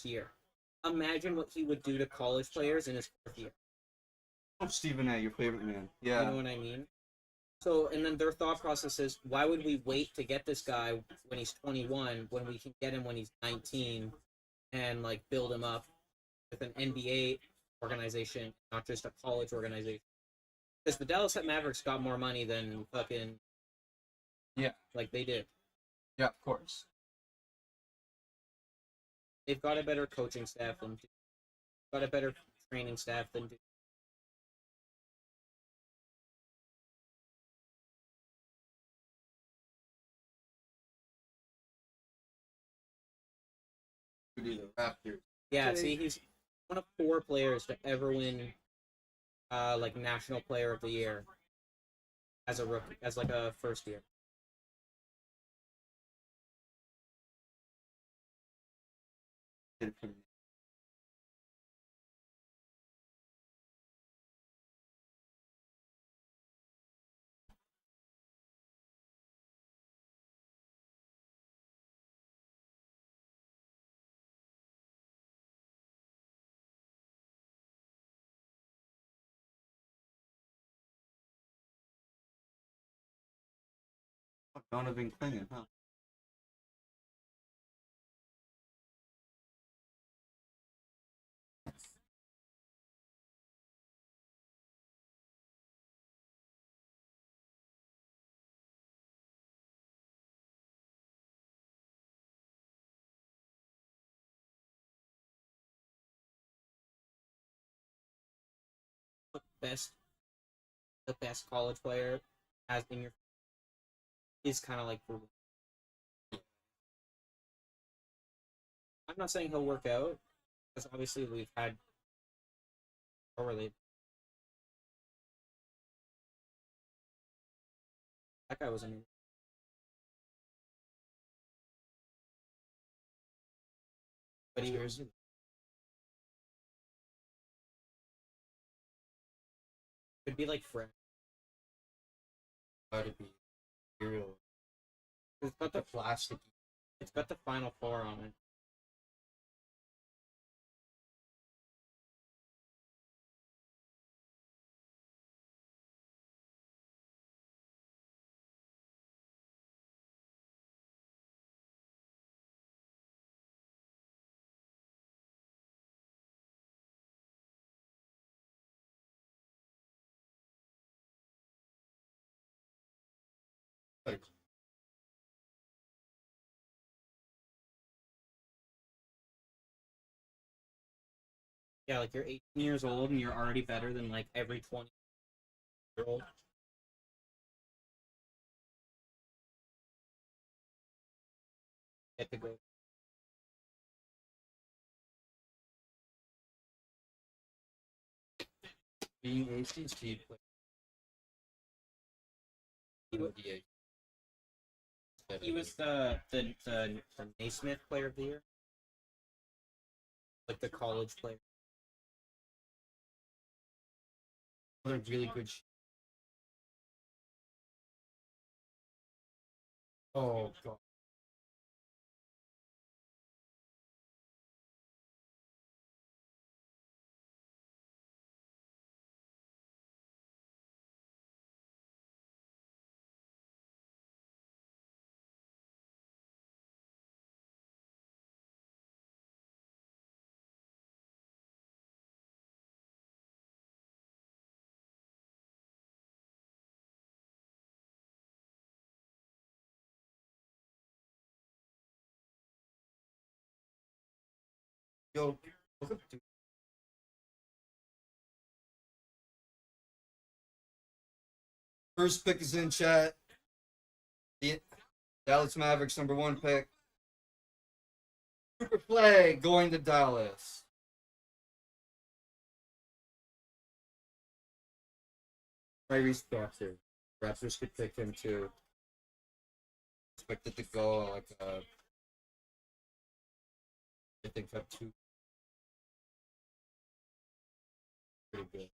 year. Imagine what he would do to college players in his fourth year. Oh, Stephen A., your favorite man. Yeah. You know what I mean? So, and then their thought process is, why would we wait to get this guy when he's 21 when we can get him when he's 19 and like build him up with an NBA organization, not just a college organization? Because the Dallas Mavericks got more money than fucking like they did. Yeah, of course. They've got a better coaching staff than Duke. Got a better training staff than Duke. The Raptors. Yeah, see, he's one of 4 players to ever win, like National Player of the Year as a rookie, as like a first year. Donovan Clingan, huh? Best, the best college player has in your is kind of like proven. I'm not saying he'll work out because obviously we've had overly. That guy was amazing. But he was could be like Fred. Gotta be real. It's got the Plastic. it's got the Final Four on it. Like, Yeah, like you're 18 years old and you're already better than like every 20-year old. Get to go. being ACC player. He was the Naismith Player of the Year, like the college player. Another really good. Oh god. Yo, look up to first pick is in chat. The Dallas Mavericks #1 pick. Super flag going to Dallas. Tyrese Baxter. Raptors could pick him too. Expected to go like I think up 2. Pretty good.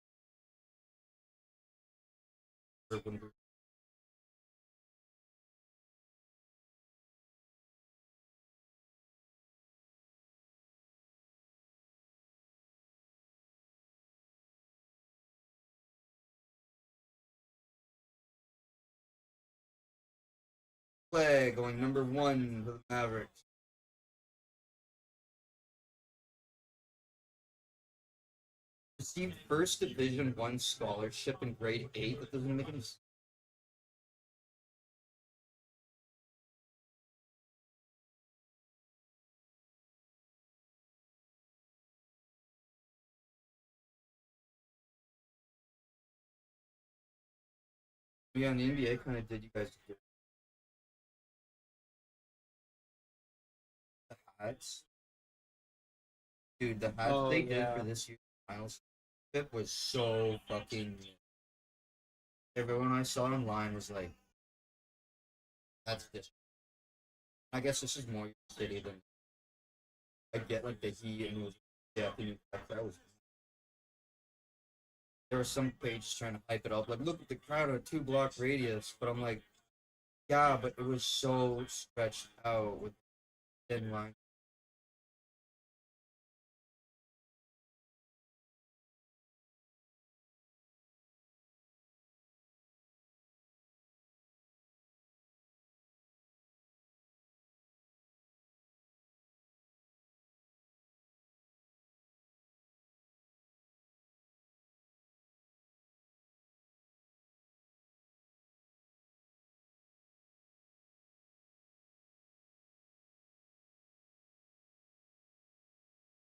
Urban Play going number 1 for the Mavericks. Received first Division 1 scholarship in grade 8. That doesn't make any sense. Yeah, and the NBA kind of did you guys do the hats. Dude, the hats Oh they did yeah. for this year's finals chip was so fucking. Everyone I saw online was like, "That's this." I guess this is more your city than I get. Like the Heat and was yeah, the new that was. There was some pages trying to hype it up, like look at the crowd at a 2 block radius, but I'm like, yeah, but it was so stretched out with thin line.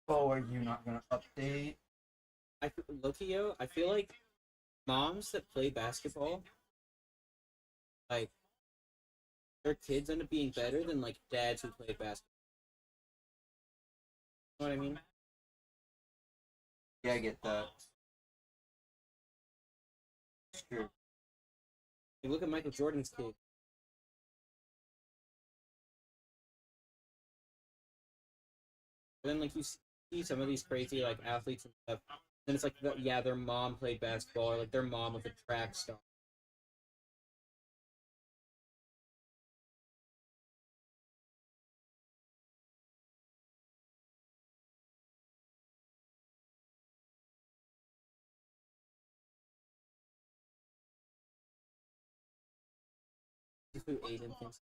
Oh, are you not gonna update? Lokio, I feel like moms that play basketball, like their kids end up being better than like dads who play basketball. You know what I mean? Yeah, I get that. It's true. You look at Michael Jordan's kid. Then like you see some of these crazy like athletes and stuff. Then it's like yeah, their mom played basketball or like their mom was a track star. 2 8 and things.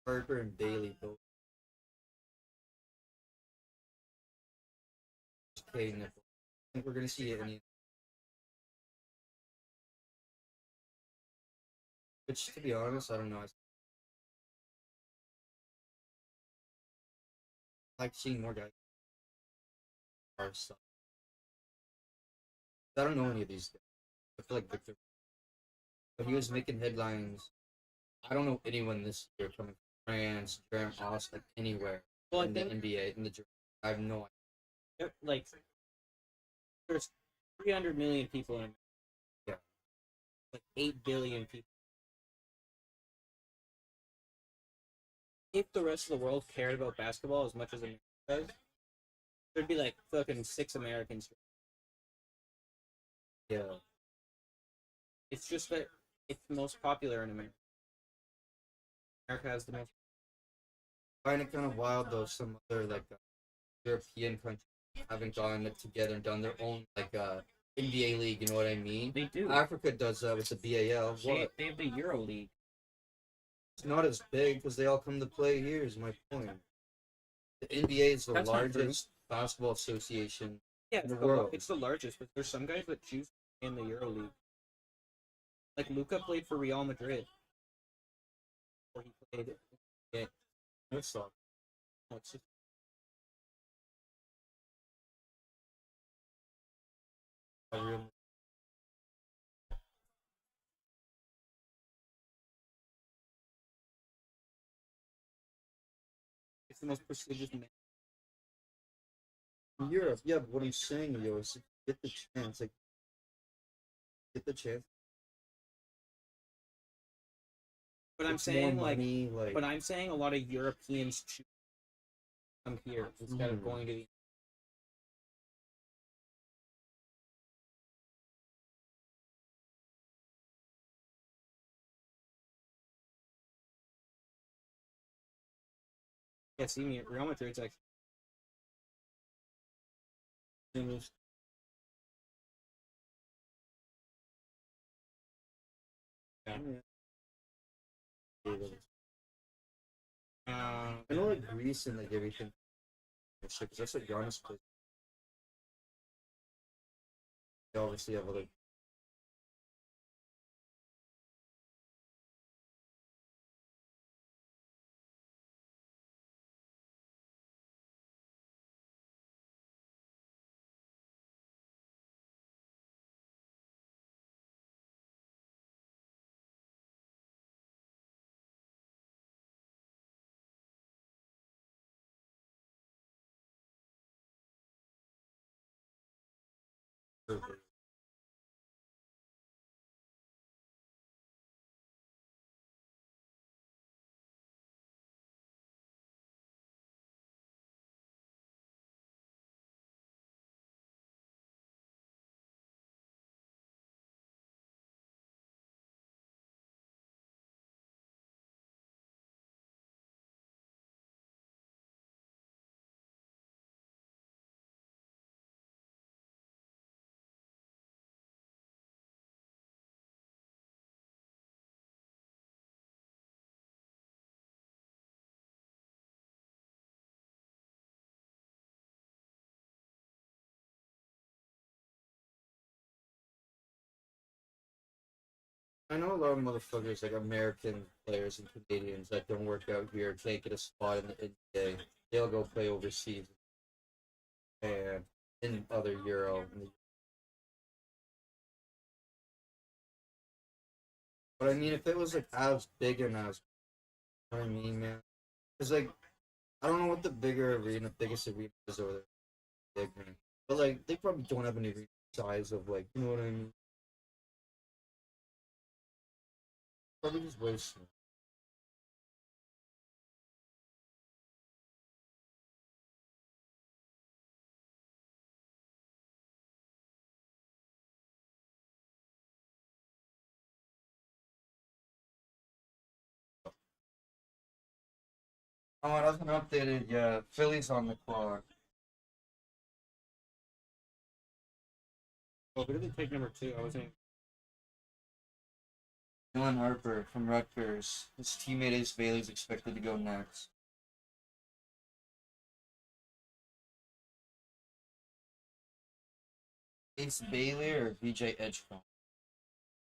Parker and Bailey both. Okay, I think we're gonna see it. Which, to be honest, I don't know. I like seeing more guys. Our stuff. I don't know any of these guys. I feel like Victor, but he was making headlines. I don't know anyone this year coming from France, Graham Austin, like anywhere Well, I in the think NBA, in the. I have no like there's 300 million people in America. idea. Like 8 billion people. If the rest of the world cared about basketball as much as America does, there'd be like fucking 6 Americans. Yeah. It's just that it's the most popular in America. America has the most. I find it kind of wild though. Some other like European countries haven't gotten it together and done their own like NBA league. You know what I mean? They do. Africa does that with the BAL. What? They have the Euro League. It's not as big because they all come to play here. Is my point. The NBA is the That's not true. largest basketball association Yeah, in the world. it's the largest, but there's some guys that choose to play in the Euro League. Like Luca played for Real Madrid, or he played. Yeah, That's all. it's just A real. it's the most prestigious. In Europe, yeah, but what I'm saying, yo, is get the chance, like, get the chance. But I'm It's more saying like, money, like, but I'm saying a lot of Europeans choose to come here instead of going to the. Yeah, see me. Real Madrid's actually I know like Greece and like everything. Because that's like Giannis plays. They obviously have other. I know a lot of motherfuckers, like American players and Canadians, that don't work out here, can't get a spot in the NBA. They'll go play overseas and in other Euro. But I mean, if it was like as big and as, you know what I mean, man? It's like, I don't know what the biggest arena is over there, big, man. But like, they probably don't have any size of like, you know what I mean? Probably just way small. Oh, it hasn't updated yet. Philly's on the clock. Oh, who did they take number 2? I was saying. Dylan Harper from Rutgers. His teammate Ace Bailey is expected to go next. Ace Bailey or VJ Edgecombe?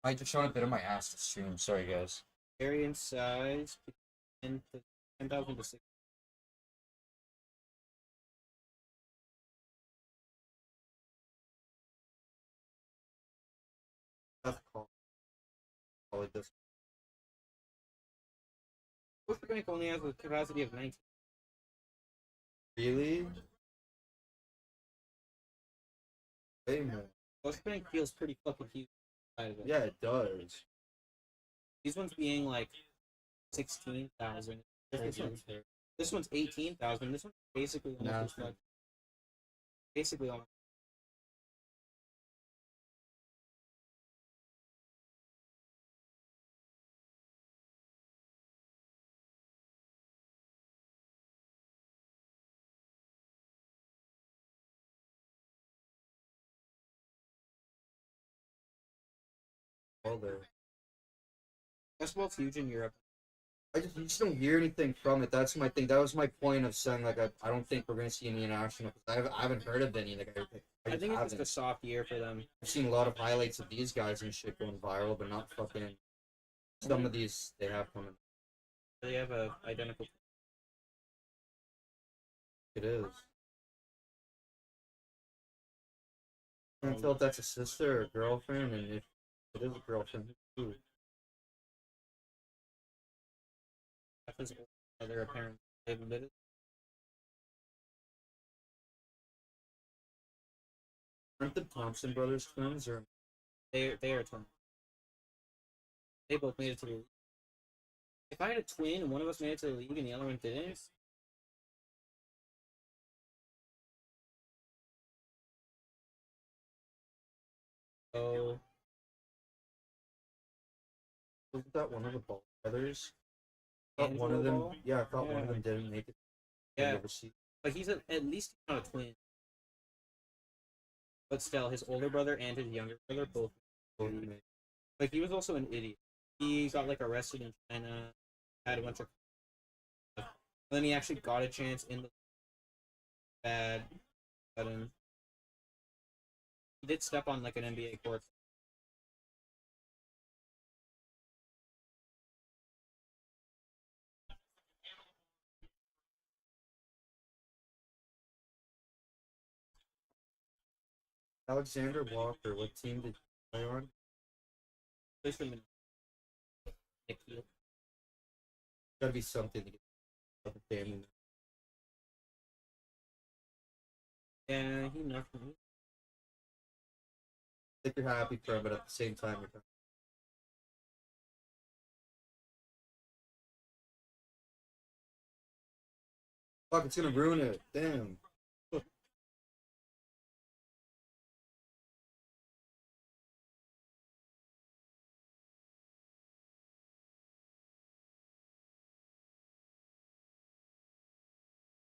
I just showing a bit of my ass to stream. Sorry, guys. Variant size 10,000 to 6. That's call it this. Costa Bank only has a capacity of 19. Really? Way more. Costa Bank feels pretty fucking huge. Yeah, it does. These ones being like 16,000. This one's 18,000. This one's basically almost like basically almost. All there. Basketball's huge in Europe. You just don't hear anything from it. That's my thing. That was my point of saying like I don't think we're gonna see any international. I haven't heard of any. Like I think it's haven't. just a soft year for them. I've seen a lot of highlights of these guys and shit going viral, but not fucking some of these they have coming. They have a identical. It is. I can't tell if that's a sister or a girlfriend, and if it is a girlfriend, who? Physical. They're apparent. They've admitted. Aren't the Thompson brothers twins or? They are twins. They both made it to the league. If I had a twin and one of us made it to the league and the other one didn't, so Wasn't that one of the Ball brothers? I thought one of them. Ball? Yeah, I thought one of them didn't make it. Yeah, Overseas. but he's at least not a twin. but still, his older brother and his younger brother both. Both made. Like he was also an idiot. He got like arrested in China, had a bunch of. And then he actually got a chance in the bad, but he did step on like an NBA court. Alexander Walker, what team did you play on? Plays for Nick. Gotta be something to get the family. Yeah, he knocked me. I think you're happy for him, but at the same time, you're fuck, it's gonna ruin it. Damn.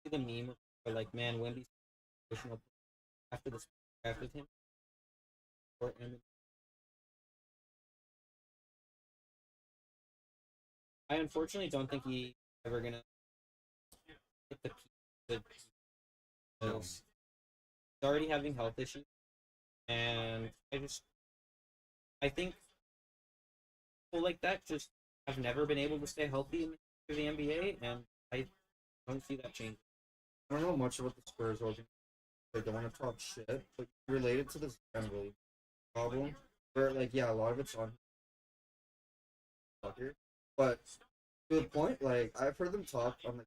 See the meme where like, man, Wemby's positional after this drafted him. I unfortunately don't think he's ever gonna hit the peak. He's already having health issues, and I think people like that just have never been able to stay healthy in the NBA, and I don't see that changing. I don't know much about the Spurs organization. I don't want to talk shit, but related to this Wembley problem, where like yeah, a lot of it's on fucker, but to the point, like I've heard them talk on the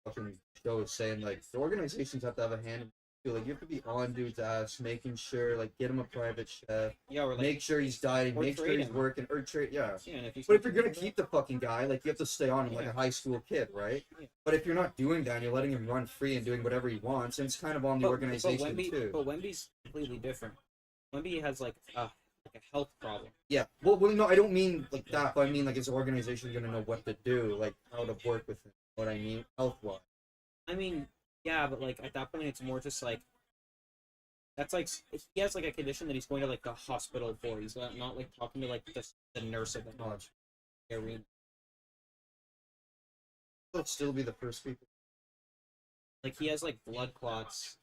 fucking shows saying like the organizations have to have a hand in it. Like you have to be on dude's ass, making sure like get him a private chef, Yeah, or like make sure he's dieting, or make sure trade he's him. working, or trade. Yeah. Yeah, and But if you're gonna keep the fucking guy, like you have to stay on him like Yeah. a high school kid, right? Yeah. But if you're not doing that, and you're letting him run free and doing whatever he wants, and it's kind of on the organization too. But Wemby's completely different. Wemby has like a health problem. Yeah. Well, no, I don't mean like that, but I mean like is the organization gonna know what to do, like how to work with him? What I mean, health wise. I mean, yeah, but like at that point, it's more just like that's like if he has like a condition that he's going to like the hospital for. He's not like talking to like the nurse of the arena. They'll still be the first people. Like he has like blood clots.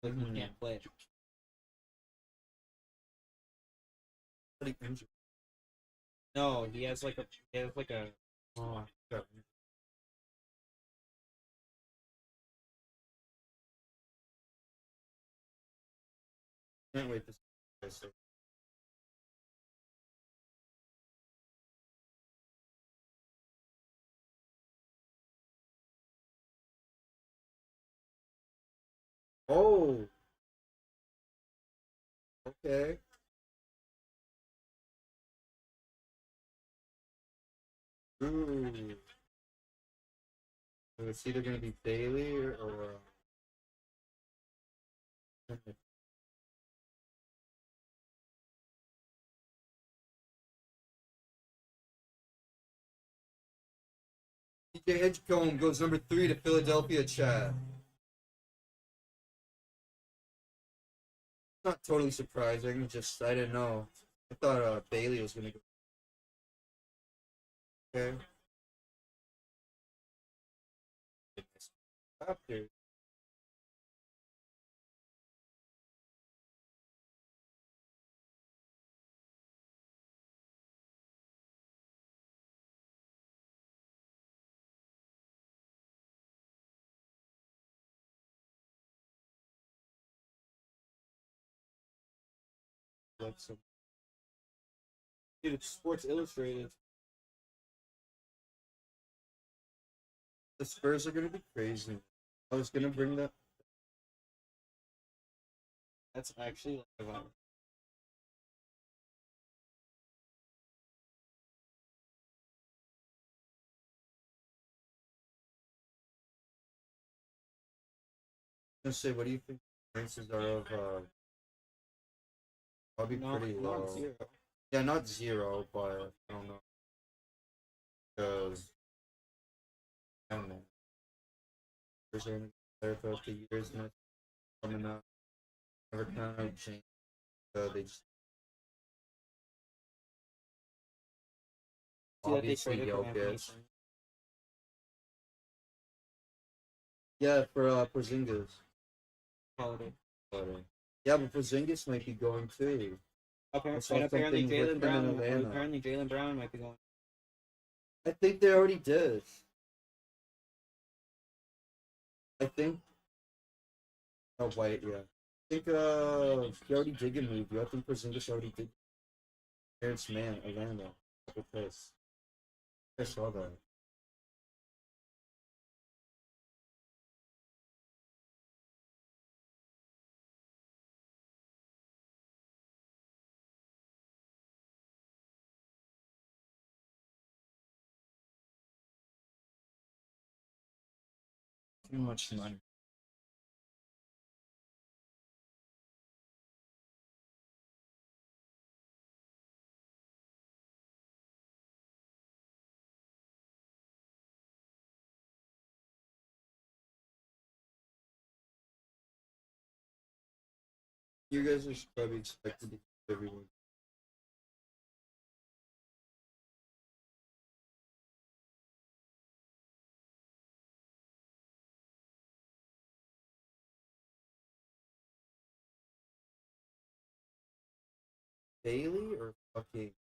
Like he can't play. Pretty injured. No, he has like a. Oh, okay. Can't wait to see this. Oh, okay. Ooh. So it's either gonna be Bailey or DJ Edgecombe goes number 3 to Philadelphia, Chad. Not totally surprising, just I didn't know. I thought Bailey was gonna go. Okay. After. Like some. Dude, it's Sports Illustrated. The Spurs are gonna be crazy. I was gonna bring that. That's actually like a vibe. I'm gonna say, what do you think the chances are of probably pretty low. Not zero. Yeah, not zero, but I don't know. Because I don't know. There's only there throughout the years and coming up. never kind of changed. They just See that they obviously traded for Anthony Jokic. Simmons. Yeah, for Porzingis. Holiday. Yeah, but Porzingis might be going too. I saw And apparently something with him in Atlanta. Jaylen Brown might be going. I think they already did. I think. Oh, White, yeah. I think he already did get moved. I think Porzingis already did. Terrence Mann, Atlanta. Couple plays. I saw that. Too much money. You guys are probably expected to keep everyone. Bailey or fucking.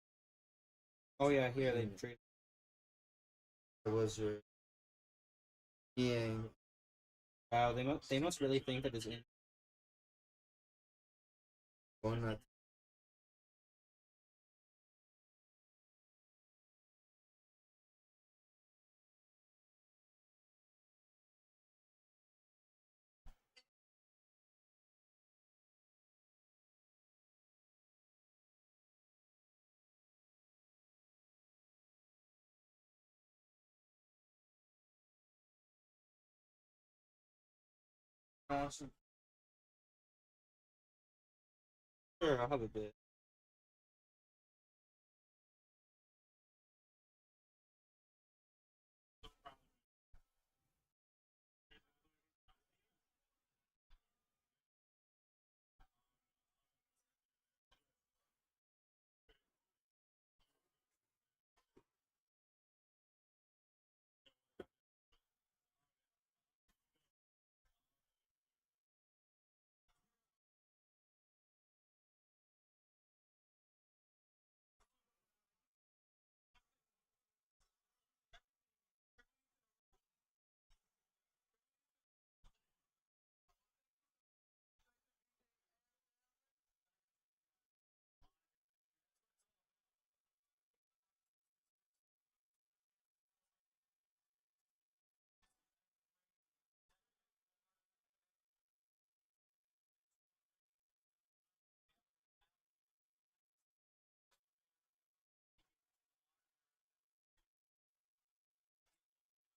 Oh yeah, here they Hmm. traded. Or was there? Being Wow, they must really think that is in. going that. Awesome. Sure, I'll have a bit.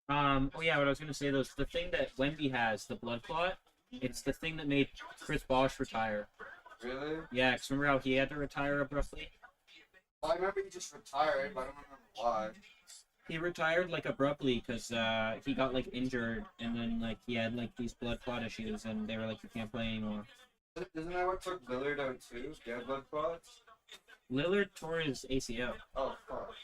Oh yeah, what I was gonna say though, the thing that Wemby has, the blood clot, it's the thing that made Chris Bosh retire. Really? Yeah, because remember how he had to retire abruptly? Well, I remember he just retired, but I don't remember why. He retired like abruptly because he got like injured and then like he had like these blood clot issues and they were like you can't play anymore. Isn't that what took Lillard out too? Yeah, blood clots? Lillard tore his ACL. Oh, fuck.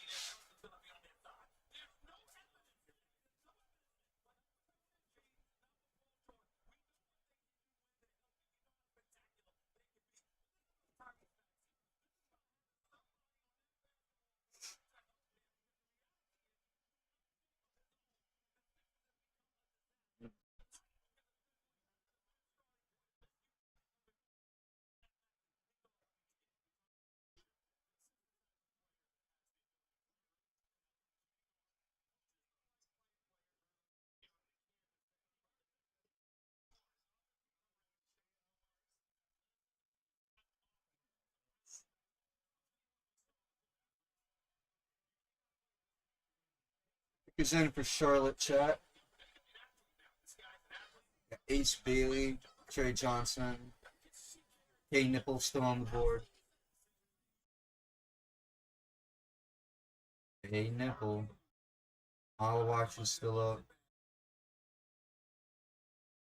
Who's in for Charlotte chat? Ace Bailey, Trey Johnson, K Nipple still on the board. Hey Nipple. All watch is still up.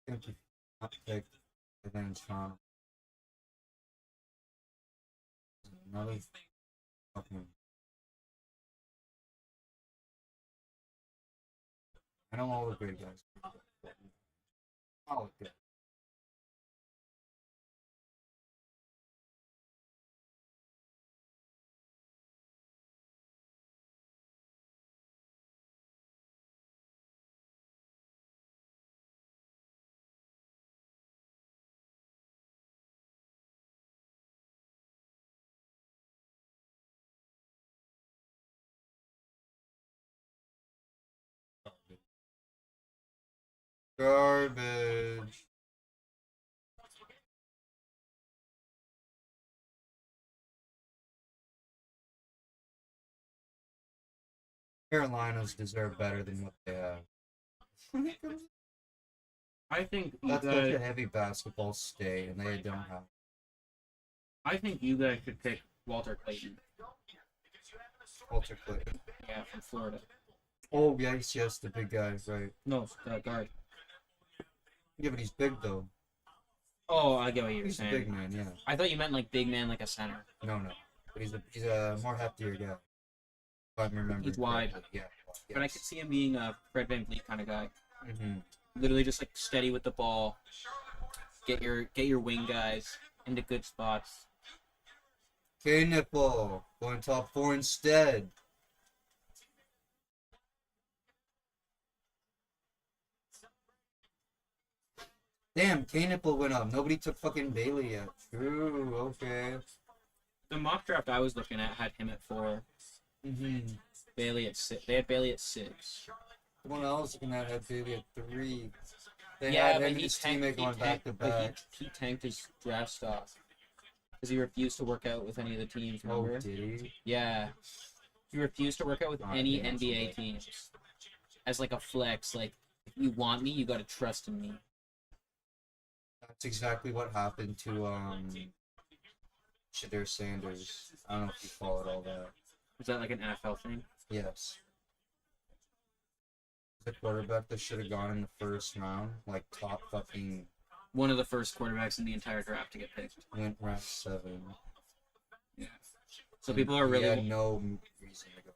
Thank you. Not picked. And then Toronto. Another fucking. I know all the great guys. Oh, good. Garbage. Carolinas deserve better than what they have. I think you That's such a guys. heavy basketball state, and they don't have. I think you guys should pick Walter Clayton. Walter Clayton. Yeah, from Florida. Oh, yes, the big guy, right. No, guard. Yeah, but he's big, though. Oh, I get what you're He's a saying. big man, yeah. I thought you meant like big man, like a center. No. But he's a more heftier guy. If I'm remembering He's wide. correctly. Yeah. But I could see him being a Fred VanVleet kind of guy. Mm-hmm. Literally just like steady with the ball. Get your wing guys into good spots. K-Nipple going top 4 instead. Damn, K-Nipple went up. Nobody took fucking Bailey yet. True, okay. The mock draft I was looking at had him at 4. Mm-hmm. Bailey at 6. They had Bailey at 6. Someone else looking at had Bailey at 3. They Yeah, had but him and he his tanked. teammate going back to back. He tanked his draft stock because he refused to work out with any of the teams. Oh, Remember? did he? Yeah, he refused to work out with Oh, any yeah, that's NBA right. teams as like a flex. Like, if you want me, you got to trust in me. That's exactly what happened to Shadir Sanders. I don't know if you followed all that. Is that like an NFL thing? Yes. The quarterback that should have gone in the first round, like top fucking One of the first quarterbacks in the entire draft to get picked. went round 7. Yeah. So And people are he really had no reason to go.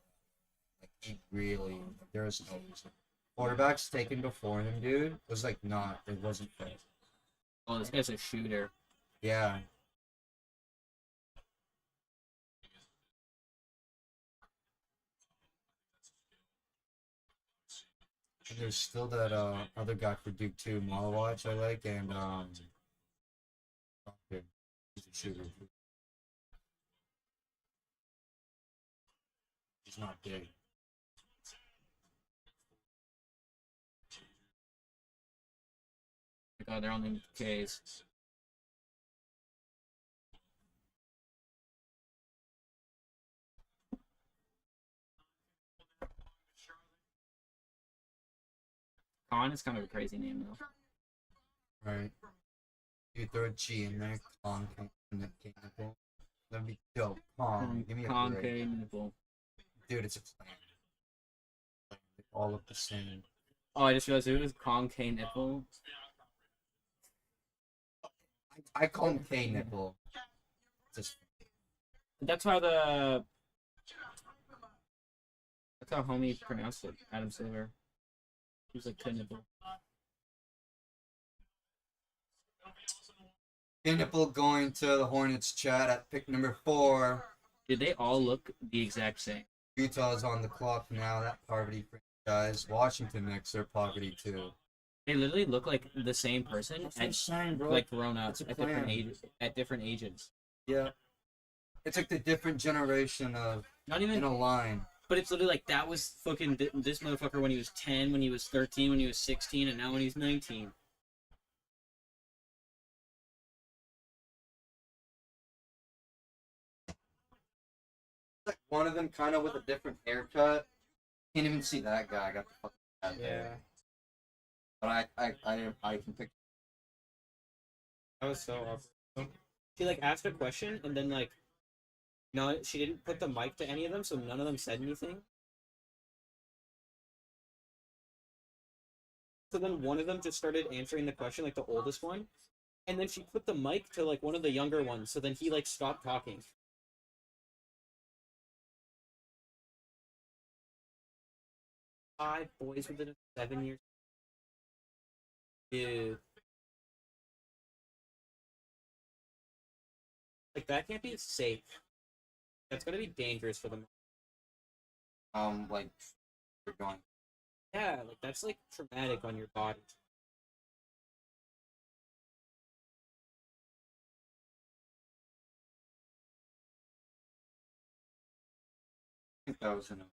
Like he really, there was no reason. Quarterbacks taken before him, dude, was like not. It wasn't fair. oh, this guy's a shooter. Yeah. And there's still that other guy for Duke too, Malawatch I like, and okay, he's a shooter. He's not big. God, they're only K's. Khan is kind of a crazy name though. Right. You throw a G in there, Kong Nickel. That'd be dope. Kong, give me a Khan break. K nipple. Dude, it's a plan. They all look the same. Oh, I just realized it was Kong K nipple. I call him K Nipple. Just That's how homie pronounced it. Adam Silver. He was like K nipple. K Nipple going to the Hornets chat at pick number 4. Did they all look the exact same? Utah's on the clock now. That poverty franchise. Washington next. They're poverty too. They literally look like the same person That's what I'm at saying, bro. like grown up It's a at different plan. ages. At different ages. Yeah. It's like the different generation of Not even in a line. But it's literally like that was fucking this motherfucker when he was 10, when he was 13, when he was 16, and now when he's 19. Like one of them kind of with a different haircut. Can't even see that guy. I got the fucking hat Yeah, there. But I can pick. that was so awkward. She like asked a question and then like, no, she didn't put the mic to any of them, so none of them said anything. So then one of them just started answering the question, like the oldest one, and then she put the mic to like one of the younger ones. So then he like stopped talking. 5 boys within a 7 year. Dude. Like, that can't be safe. That's gonna be dangerous for them. Like we're going. Yeah, like, that's, like, traumatic on your body. I think that was enough.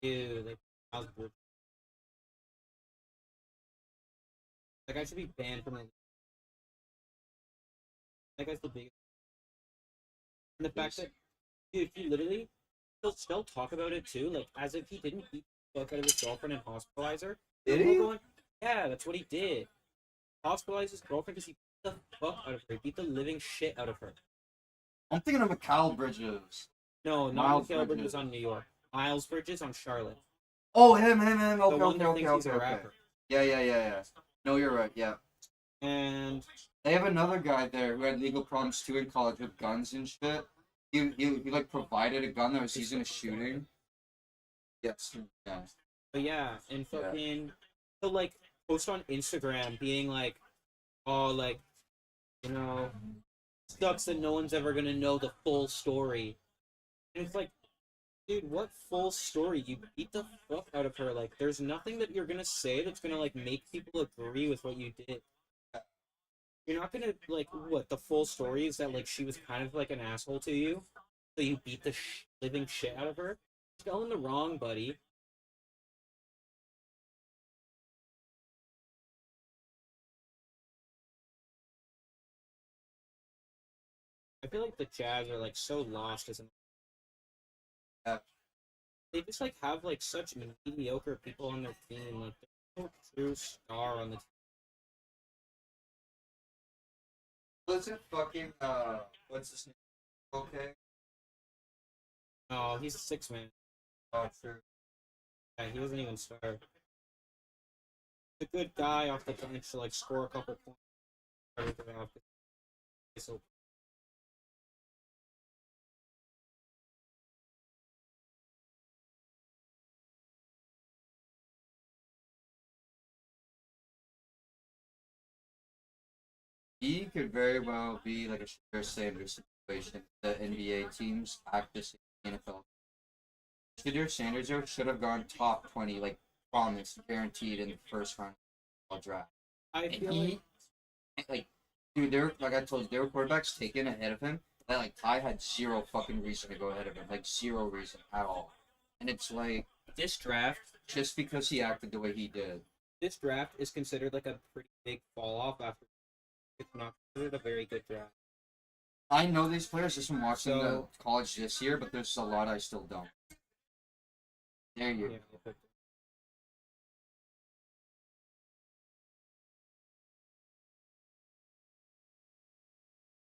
Dude, like, Miles Bridges. That guy should be banned from the league. That guy's the biggest. And the fact that, dude, he literally, he'll still talk about it too, like, as if he didn't beat the fuck out of his girlfriend and hospitalize her. Did People he? Going, yeah, that's what he did. Hospitalized his girlfriend because he beat the fuck out of her. He beat the living shit out of her. I'm thinking of Mikal Bridges. No, not Miles Mikal Bridges. Bridges on New York. Miles Bridges on Charlotte. Oh, him. Okay, The one okay, that okay, thinks he's okay, a okay. rapper. Yeah. No, you're right. Yeah. And They have another guy there who had legal problems too in college with guns and shit. He like provided a gun that was used in a shooting. Yes. Yeah. but yeah, and fucking so like post on Instagram being like, oh, like, you know, sucks that no one's ever gonna know the full story. And it's like, dude, what full story? You beat the fuck out of her. Like, there's nothing that you're gonna say that's gonna like make people agree with what you did. You're not gonna like what the full story is that like she was kind of like an asshole to you, so you beat the living shit out of her. Still in the wrong, buddy. I feel like the Jazz are like so lost as an. Yeah. They just like have like such mediocre people on their team. Like, there's no true star on the team. Was it fucking what's his name? Okay. Oh, he's a 6 man. Oh, true. Yeah, he doesn't even start. He's a good guy off the bench to like score a couple points. Everything off. So He could very well be like a Shedeur Sanders situation. The NBA teams act the same in the NFL. Shedeur Sanders should have gone top 20, like promised, guaranteed in the first round of the draft. I And feel he, like, dude, there, like I told you, there were quarterbacks taken ahead of him. That, like, I had zero fucking reason to go ahead of him, like zero reason at all. And it's like this draft, just because he acted the way he did. this draft is considered like a pretty big fall off after. It's not considered a very good draft. I know these players just from watching the So- college this year, but there's a lot I still don't. There you Yeah, go.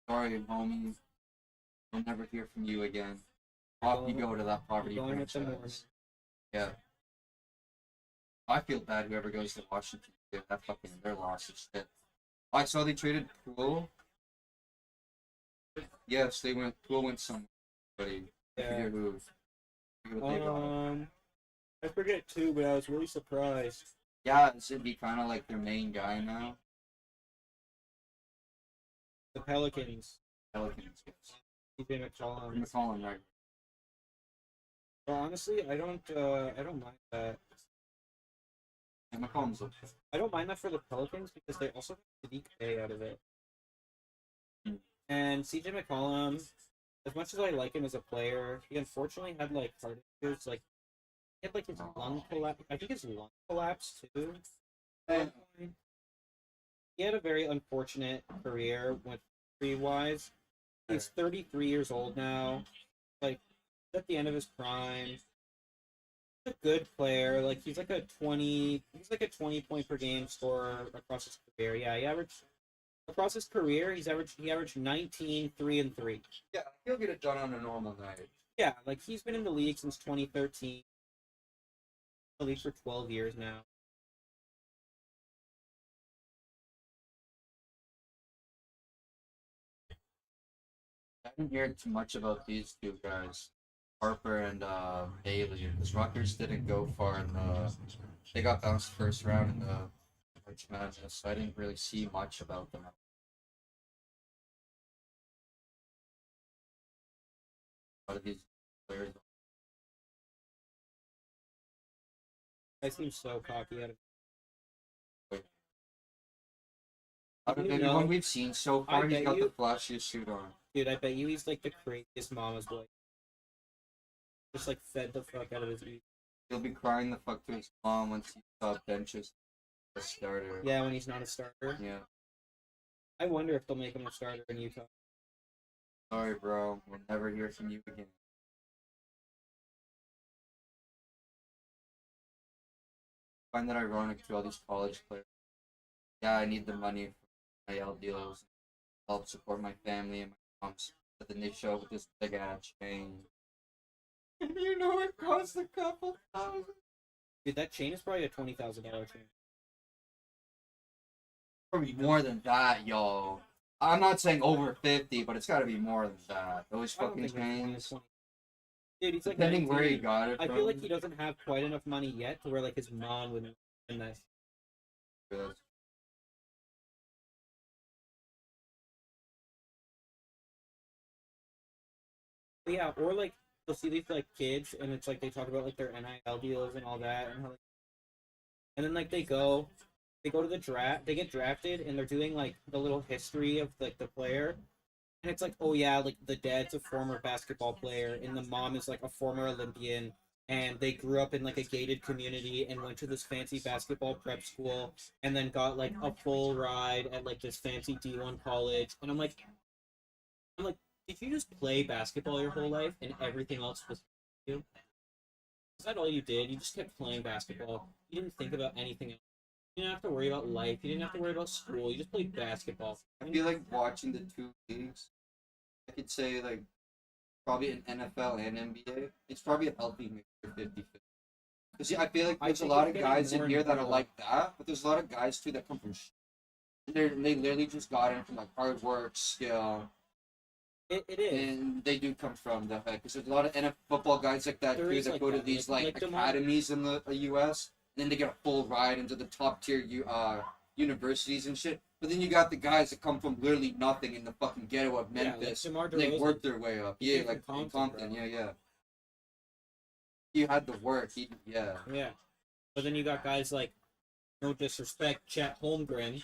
Sorry, homie. I'll never hear from you again. Off you go to that poverty going with the franchise. Mormons. Yeah. I feel bad whoever goes to Washington. Dude, that fucking their loss is shit. I saw they traded Poole. Yes, they went. Poole went somewhere. I Yeah. forget who. I forget what they got. I forget too, but I was really surprised. Yeah, this would be kind of like their main guy now. The Pelicans. Pelicans. Yes. TJ I'm McCollum. gonna call him right. Well, honestly, I don't mind that. I'm gonna call him okay. I don't mind that for the Pelicans because they also get Sadiq Bey out of it. Hmm. And CJ McCollum, as much as I like him as a player, he unfortunately had like heart issues. Like, he had like his lung collapse. I think his lung collapsed too. At one point. He had a very unfortunate career with injury-wise. He's 33 years old now. Like, at the end of his prime. He's a good player. Like, he's like a 20 point per game scorer across his career. Yeah, he averaged across his career, he averaged 19, 3 and 3. Yeah, he'll get it done on a normal night. Yeah, like, he's been in the league since 2013. The league for 12 years now. I didn't hear too much about these two guys, Harper and Bailey, because Rutgers didn't go far in the. They got bounced first round in the March Madness, so I didn't really see much about them. A lot of these players. I seem so cocky out of. Out of You everyone know, we've seen so I far, he's bet got you- the flashiest suit on. Dude, I bet you he's like the craziest mama's boy. Just like fed the fuck out of his eat. He'll be crying the fuck to his mom once he saw benches a starter. Yeah, when he's not a starter. Yeah. I wonder if they'll make him a starter in Utah. Sorry, bro. We'll never hear from you again. I find that ironic to all these college players. Yeah, I need the money for my IL deals, help support my family and my mom's. But then they show up with this big ass chain. And you know it costs a couple thousand. Dude, that chain is probably a $20,000 chain. Probably more than that, yo. I'm not saying over 50, but it's gotta be more than that. Those I don't fucking think that's more than chains. 20. Dude, he's like Depending 19. where he got it I from. feel like he doesn't have quite enough money yet to where like his mom would in this. But yeah, or like you'll see these like kids and it's like they talk about like their NIL deals and all that and how like, and then like they go to the draft, they get drafted and they're doing like the little history of like the player. And it's like, oh yeah, like the dad's a former basketball player and the mom is like a former Olympian and they grew up in like a gated community and went to this fancy basketball prep school and then got like a full ride at like this fancy D1 college. And I'm like, did you just play basketball your whole life and everything else was you? Is that all you did? You just kept playing basketball. You didn't think about anything else. You didn't have to worry about life. You didn't have to worry about school. You just played basketball. I feel like watching the two leagues, I could say like probably an NFL and NBA. It's probably a healthy mixture 50-50. Because I feel like I there's a think lot it's of getting guys more in here and that are more. like that, but there's a lot of guys too that come from they literally just got in from like hard work, skill, It is. and they do come from the head. Because there's a lot of NFL football guys like that There too is that like go to that, these like like DeMar- academies in the US, and then they get a full ride into the top tier universities and shit. But then you got the guys that come from literally nothing in the fucking ghetto of Yeah, like Memphis, DeMar and they DeRozan. work their way up. He Yeah, came like from in Compton, Compton. bro. Yeah. You had the work. Yeah. Yeah. But then you got guys like, no disrespect, Chet Holmgren,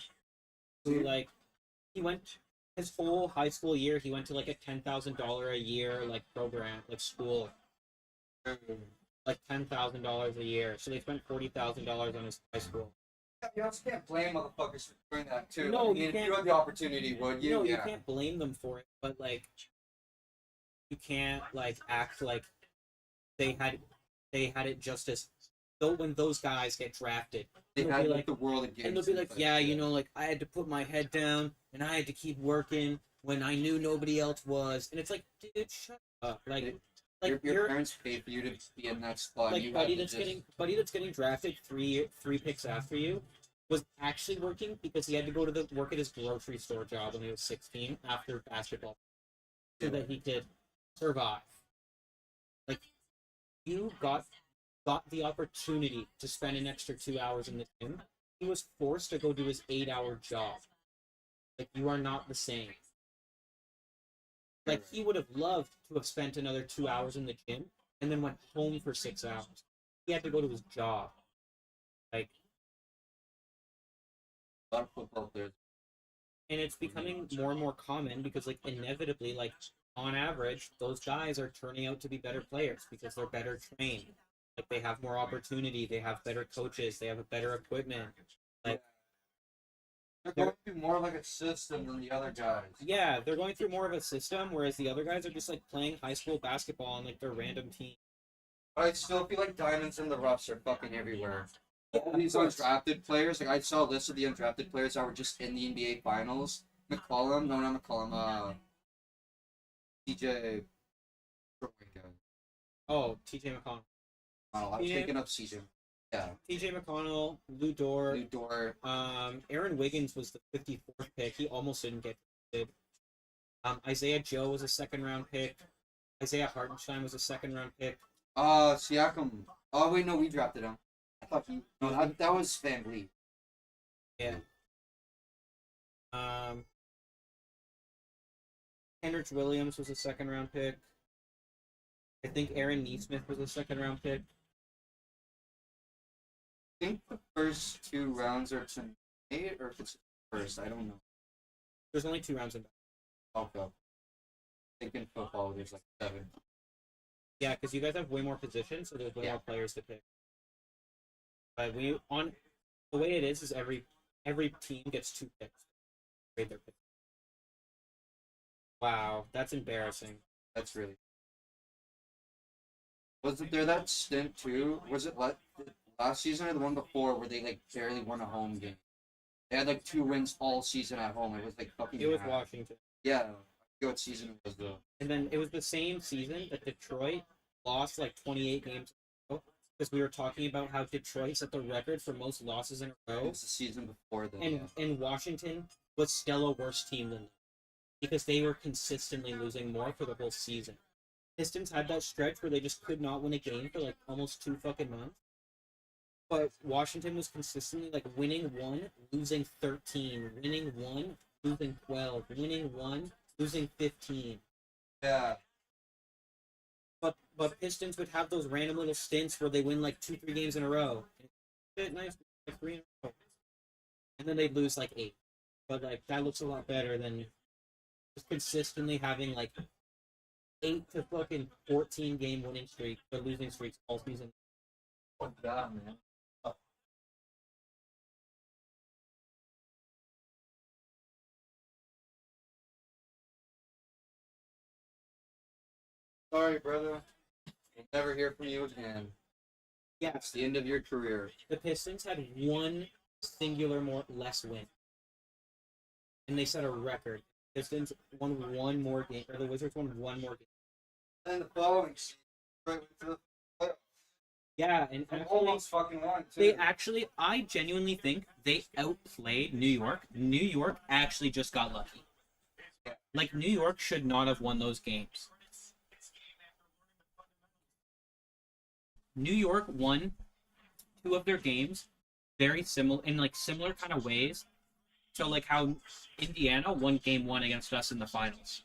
who Mhm. like he went his whole high school year. He went to like a $10,000 a year like program, like school, like $10,000 a year. So they spent $40,000 on his high school. You also can't blame motherfuckers for doing that too. No, I mean, you if can't. you had the opportunity, would you? No, you Yeah. can't blame them for it, but like you can't like act like they had it just as though when those guys get drafted. They They'll had be like like, the world against and they'll be them, like, but, yeah, you know, like I had to put my head down and I had to keep working when I knew nobody else was. And it's like, dude, shut up. Like your you're parents paid for you to be in that spot. like You buddy had to that's just, getting drafted three picks after you was actually working because he had to go to the work at his grocery store job when he was 16 after basketball so that he could survive. Like you got the opportunity to spend an extra 2 hours in the gym. He was forced to go do his 8-hour job. Like you are not the same. Like he would have loved to have spent another 2 hours in the gym and then went home for 6 hours. He had to go to his job. Like, a lot of football players. and it's becoming more and more common because like inevitably, like on average, those guys are turning out to be better players because they're better trained. Like they have more opportunity, they have better coaches, they have a better equipment. Like They're going through more like a system than the other guys. yeah, they're going through more of a system, whereas the other guys are just like playing high school basketball on like their random team. But I still feel like diamonds in the roughs are fucking everywhere. Yeah, All of these course. undrafted players, like I saw a list of the undrafted players that were just in the NBA finals. McCollum, no, not McCollum, CJ. Oh, TJ McConnell. Oh, I was Yeah. thinking of CJ. Yeah, TJ McConnell, Lou Dort, Lou Dort. Aaron Wiggins was the 54th pick. He almost didn't get drafted. Isaiah Joe was a second round pick. Isaiah Hartenstein was a second round pick. Siakam. Oh wait, no, we drafted him. I thought he. No, that was Van Vliet. Yeah. Henrich Williams was a second round pick. I think Aaron Neesmith was a second round pick. I think the first 2 rounds are tonight, or if it's first, I don't know. There's only 2 rounds in. Okay. I think in football there's like 7. Yeah, because you guys have way more positions, so there's way more players to pick. But the way it is every team gets 2 picks. Trade their pick. Wow, that's embarrassing. That's really. Wasn't there that stint too? Was it last season or the one before where they like barely won a home game? They had like 2 wins all season at home. It was like fucking. It was mad. Washington. Yeah, I forget what season it was though. And then it was the same season that Detroit lost like 28 games in a row, because we were talking about how Detroit set the record for most losses in a It row. was the season before then. And Washington was still a worse team than them, because they were consistently losing more for the whole season. Pistons had that stretch where they just could not win a game for like almost 2 fucking months. But Washington was consistently like winning 1, losing 13, winning 1, losing 12, winning 1, losing 15. Yeah. But Pistons would have those random little stints where they win like 2-3 games in a row. Nice, like 3 in a row. And then they'd lose like 8. But like that looks a lot better than just consistently having like 8 to fucking 14 game winning streak or losing streaks all season. Oh god, man. Sorry, brother. We'll never hear from you again. Yeah, It's the end of your career. the Pistons had 1 singular less win, and they set a record. Pistons won 1 more game, or the Wizards won 1 more game. And the following season, right to the playoffs. Yeah, and And actually, almost fucking won too. I genuinely think they outplayed New York. New York actually just got lucky. Like, New York should not have won those games. New York won 2 of their games very similar in like similar kind of ways. So like how Indiana won game 1 against us in the finals.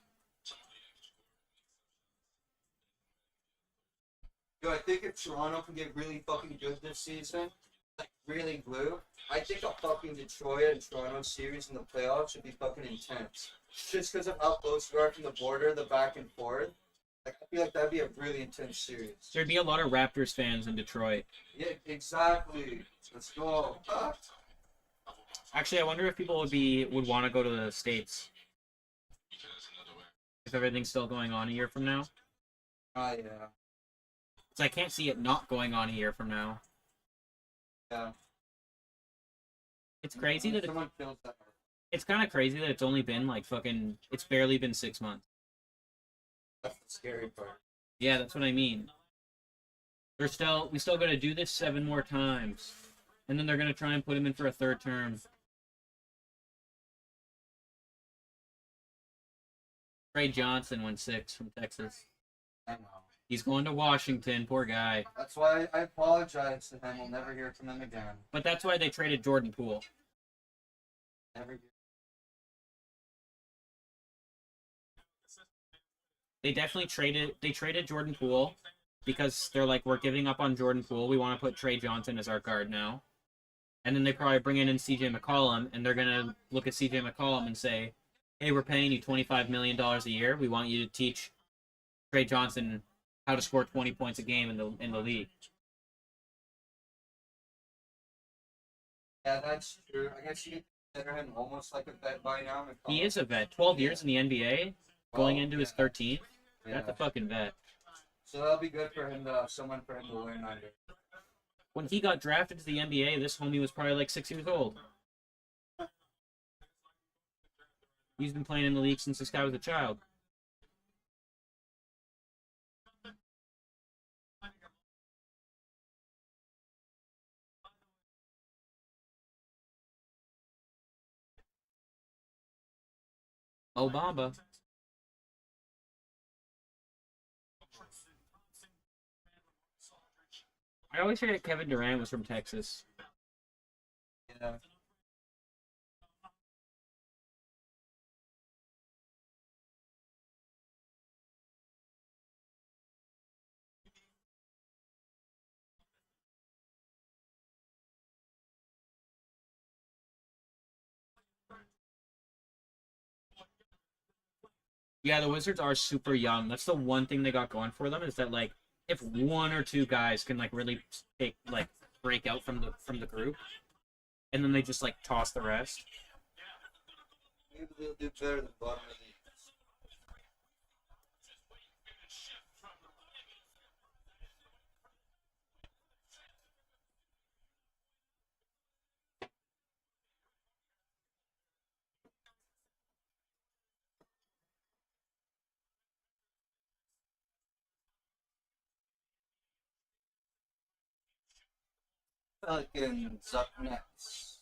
Yo, I think if Toronto can get really fucking good this season, like really glue, I think a fucking Detroit and Toronto series in the playoffs should be fucking intense. Just because of how close we are from the border, the back and forth. Like, I feel like that'd be a really intense series. There'd be a lot of Raptors fans in Detroit. Yeah, exactly. Let's go. Actually, I wonder if people would want to go to the States if everything's still going on a year from now. Yeah. So I can't see it not going on a year from now. Yeah. It's crazy that someone feels that. it's kind of crazy that it's only been like fucking. It's barely been 6 months. That's the scary part. Yeah, that's what I mean. We still got to do this 7 more times, and then they're gonna try and put him in for a 3rd term. Trey Johnson went 6 from Texas. I know. He's going to Washington, poor guy. That's why I apologize to him. We'll never hear from him again. But that's why they traded Jordan Poole. Never hear. They definitely traded Jordan Poole because they're like, we're giving up on Jordan Poole. We want to put Trey Johnson as our guard now. And then they probably bring in CJ McCollum, and they're going to look at CJ McCollum and say, hey, we're paying you $25 million a year. We want you to teach Trey Johnson how to score 20 points a game in the league. Yeah, that's true. I guess you could consider him almost like a vet by now. He is a vet. 12 years in the NBA, going into his 13th. Yeah. That's a fucking vet. So that'll be good for him to have someone for him to learn under. When he got drafted to the NBA, this homie was probably like 6 years old. He's been playing in the league since this guy was a child. Obama. I always forget Kevin Durant was from Texas. Yeah. Yeah, the Wizards are super young. That's the one thing they got going for them is that like if one or two guys can like really break out from the group, and then they just like toss the rest. Maybe they'll do better than bottom of the East. Pelicans up next.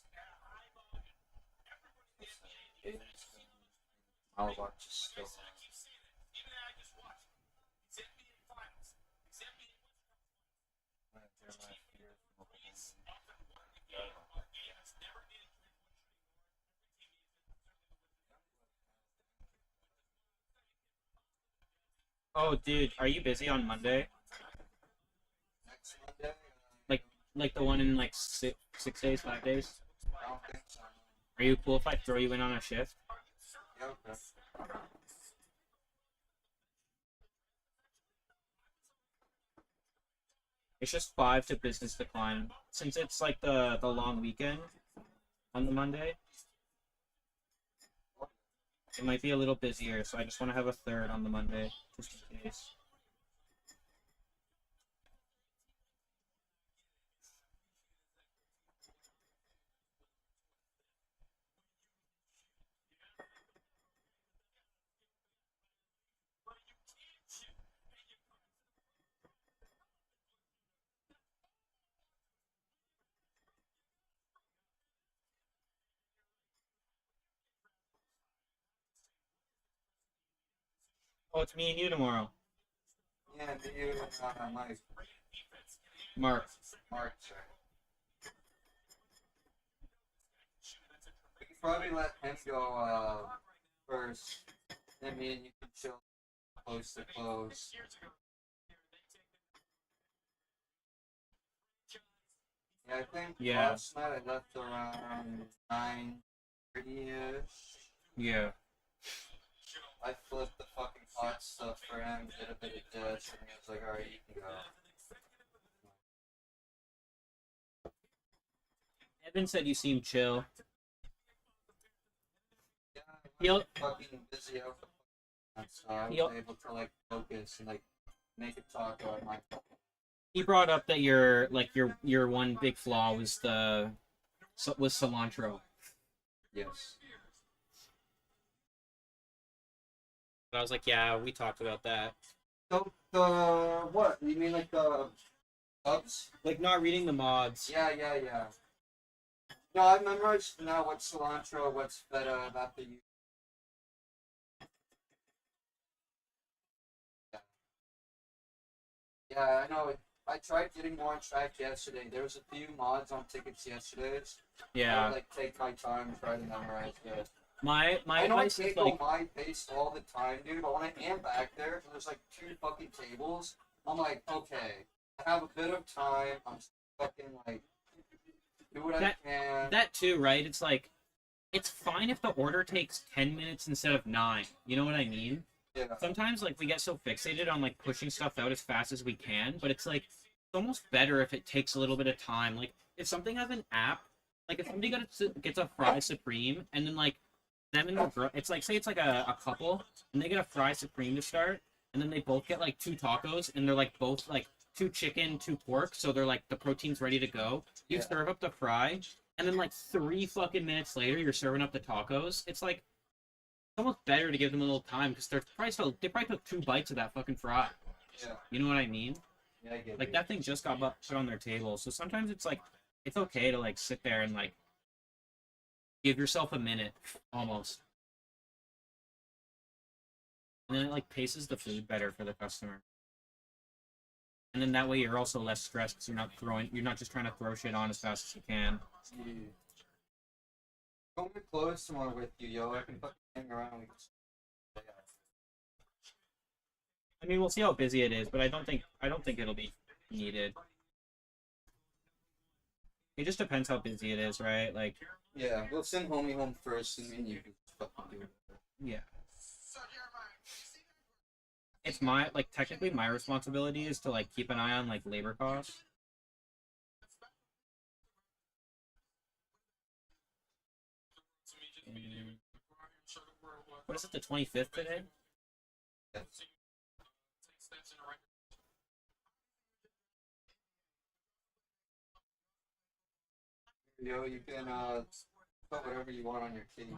I'll watch still. Oh, dude, are you busy on Monday? Next Monday? Like the one in like 6 days, 5 days? I don't think so. Are you cool if I throw you in on a shift? Yeah, okay. It's just 5 to business decline. Since it's like the long weekend on the Monday, it might be a little busier, so I just want to have a third on the Monday, just in case. Oh, it's me and you tomorrow. Yeah, do you Mike? Mark. Mark, sorry. We could probably let him go first. And me and you can chill close to close. Yeah, I think Yeah. last night I left around 9:30ish. Yeah. I flipped the fucking hot stuff for him, did a bit of dish, and he was like, alright, you can go. Evan said you seem chill. Yeah, He'll- I was fucking busy out the so I was He'll- able to like focus and like make a taco at my He brought up that your one big flaw was was cilantro. yes. But I was like, yeah, we talked about that. So the what? You mean like the subs? Like not reading the mods. Yeah. No, I memorized now what's cilantro, what's feta, about the yeah, I know. I tried getting more on track yesterday. There was a few mods on tickets yesterday. I Yeah. would, like take my time and try to memorize it. My I know I advice is can't like go my pace all the time, dude. But when I am back there, and there's like 2 fucking tables, I'm like, okay, I have a bit of time. I'm just fucking like do what I can. that too, right? It's like it's fine if the order takes 10 minutes instead of 9. You know what I mean? Yeah. Sometimes like we get so fixated on like pushing stuff out as fast as we can, but it's like it's almost better if it takes a little bit of time. Like if something has an app, like if somebody gets a fry supreme and then like them in the it's like say it's like a couple and they get a fry supreme to start and then they both get like 2 tacos and they're like both like 2 chicken, 2 pork, so they're like the protein's ready to go. You Yeah. serve up the fry and then like 3 fucking minutes later you're serving up the tacos. It's like it's almost better to give them a little time because they probably took 2 bites of that fucking fry. Yeah. You know what I mean? Yeah, I get Like it. that thing just got put on their table, so sometimes it's like it's okay to like sit there and like give yourself a minute almost, and then it like paces the food better for the customer. And then that way you're also less stressed because you're not just trying to throw shit on as fast as you can. Gee. Don't get close tomorrow with you, yo. I can fucking hang around. We can... I mean, we'll see how busy it is, but I don't think it'll be needed. It just depends how busy it is, right? Like, Yeah, we'll send homie home first, and then you can just fucking do it. yeah. It's my technically my responsibility is to like keep an eye on like labor costs. What is it? The 25th today? Yo, you can put whatever you want on your TV.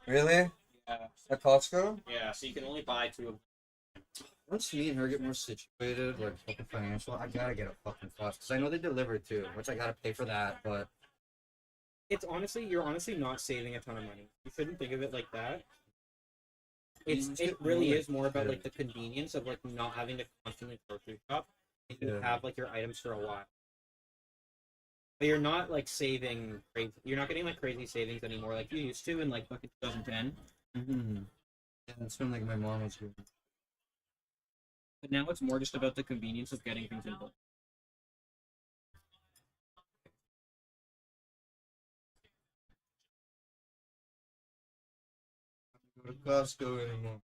Really? Yeah. At Costco? Yeah. So you can only buy 2 of them. Once me and her get more situated, like fucking financial, I gotta get a fucking flask because I know they deliver too, which I gotta pay for that. But You're honestly not saving a ton of money. You shouldn't think of it like that. You just It get really more is more about yeah. like the convenience of like not having to constantly grocery shop. And you Yeah. have like your items for a while. But you're not like saving crazy. You're not getting like crazy savings anymore like you used to in like fucking 2010. Mm-hmm. Yeah, that's when like my mom was doing. But now it's more just about the convenience of getting things in bulk. Go to Costco anymore.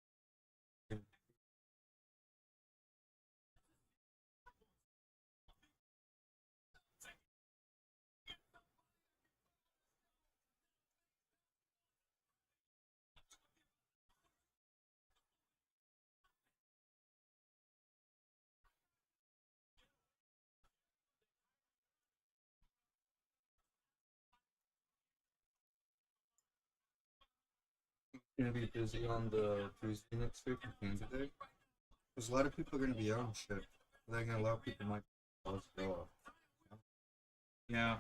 Gonna be busy on the Tuesday next week and Canada Day. Because a lot of people are gonna be out and shit. They're gonna allow people might go off. Yeah.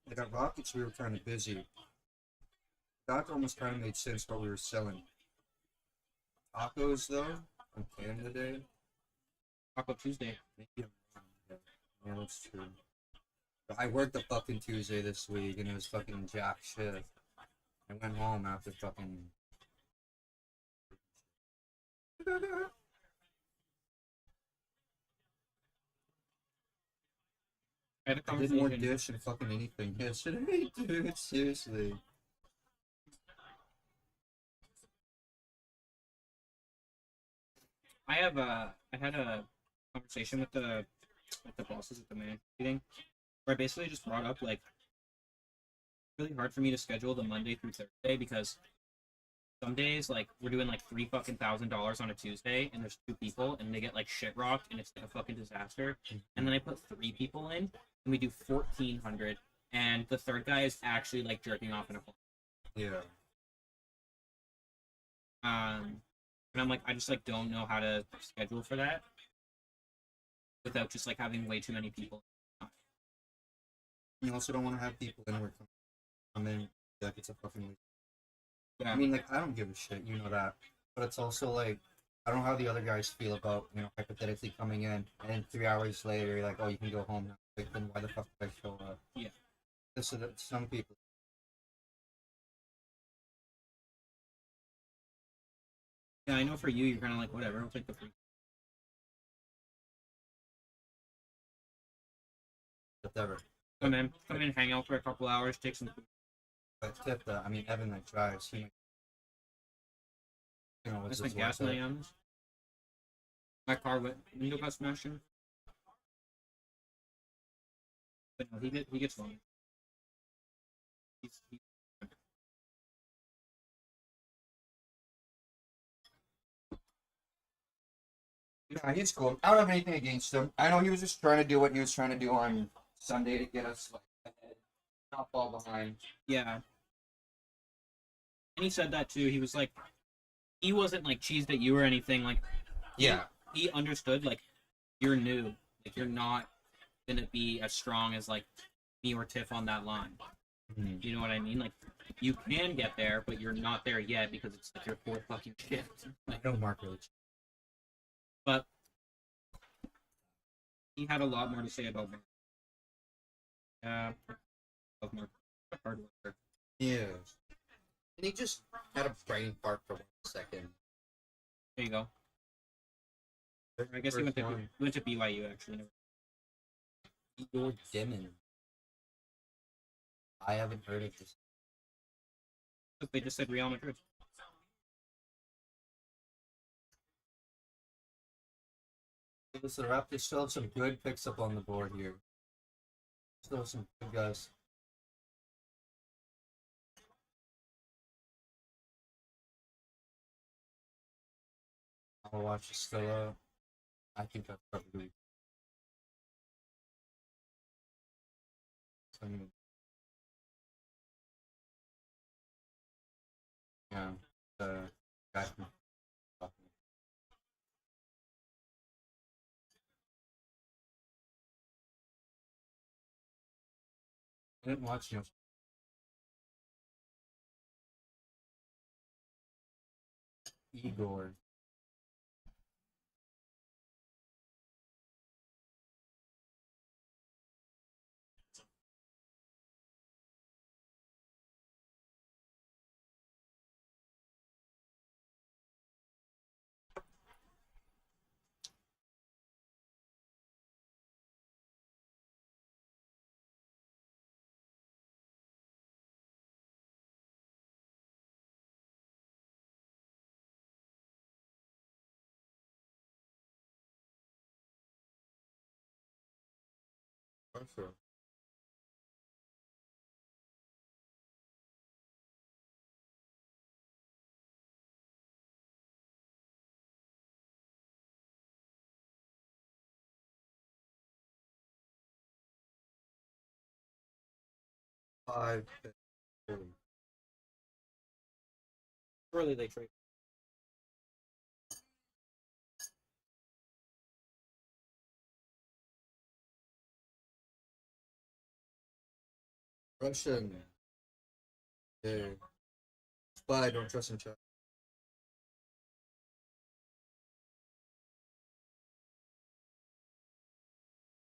Like at Rockets, we were kind of busy. That almost kind of made sense what we were selling. Tacos though, on Canada Day. Taco Tuesday. Maybe I'm wrong. Yeah, that's true. But I worked a fucking Tuesday this week and it was fucking jack shit. I went home after fucking. I had a I did more conversation. dish and fucking anything yesterday, dude. Seriously. I had a conversation with the bosses at the management meeting where I basically just brought up like it's really hard for me to schedule the Monday through Thursday because some days like we're doing like $3,000 on a Tuesday and there's 2 people and they get like shit rocked and it's like a fucking disaster. And then I put 3 people in and we do 1,400 and the third guy is actually like jerking off in a corner. Yeah. And I'm like I just like don't know how to schedule for that without just like having way too many people. You also don't want to have people in work come in like it's a fucking week. Yeah. I mean, like, I don't give a shit, you know that. But it's also like, I don't know how the other guys feel about, you know, hypothetically coming in and 3 hours later, you're like, oh, you can go home now. Like, then why the fuck did I show up? Yeah. This is some people. Yeah, I know for you, you're kind of like whatever. I'll take the free. Whatever. Come in, hang out for a couple hours, take some food. But tip that, I mean, Evan that drives, he might, you know, I what's spent his gas worth money at? on this. My car window got smashed in. But no, he gets one. He's Nah, he's cool. I don't have anything against him. I know he was just trying to do what he was trying to do on Sunday to get us like ahead, not fall behind. Yeah. And he said that too. He was like, he wasn't like cheesed at you or anything. Like, Yeah. he understood like you're new, like you're not gonna be as strong as like me or Tiff on that line. Mhm. You know what I mean? Like, you can get there, but you're not there yet because it's like your fourth fucking shift. I Like, know Mark really. but he had a lot more to say about Mark. Of Mark, hard worker. Yeah. And he just had a brain fart for 1 second. There you go. I guess he went to BYU actually. Igor Demon. I haven't heard of this. They just said Real Madrid. Listen, the Raptors still have some good picks up on the board here. Still have some good guys. I'll watch it still up. I think that's probably some. Yeah. Guy from I didn't watch you. Igor. Sure. Five. Surely they trade. Russian. Yeah. Spy, don't trust in chat.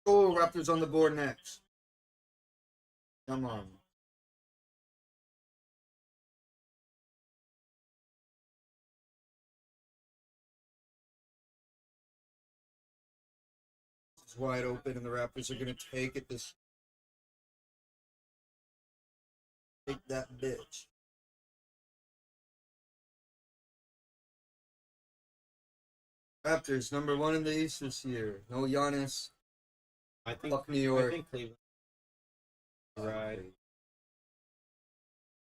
Oh, Raptors on the board next. Come on. It's wide open, and the Raptors are going to take it this. Take that bitch. Raptors, #1 in the East this year. No Giannis. I think. Fuck New I York. think Cleveland. Right.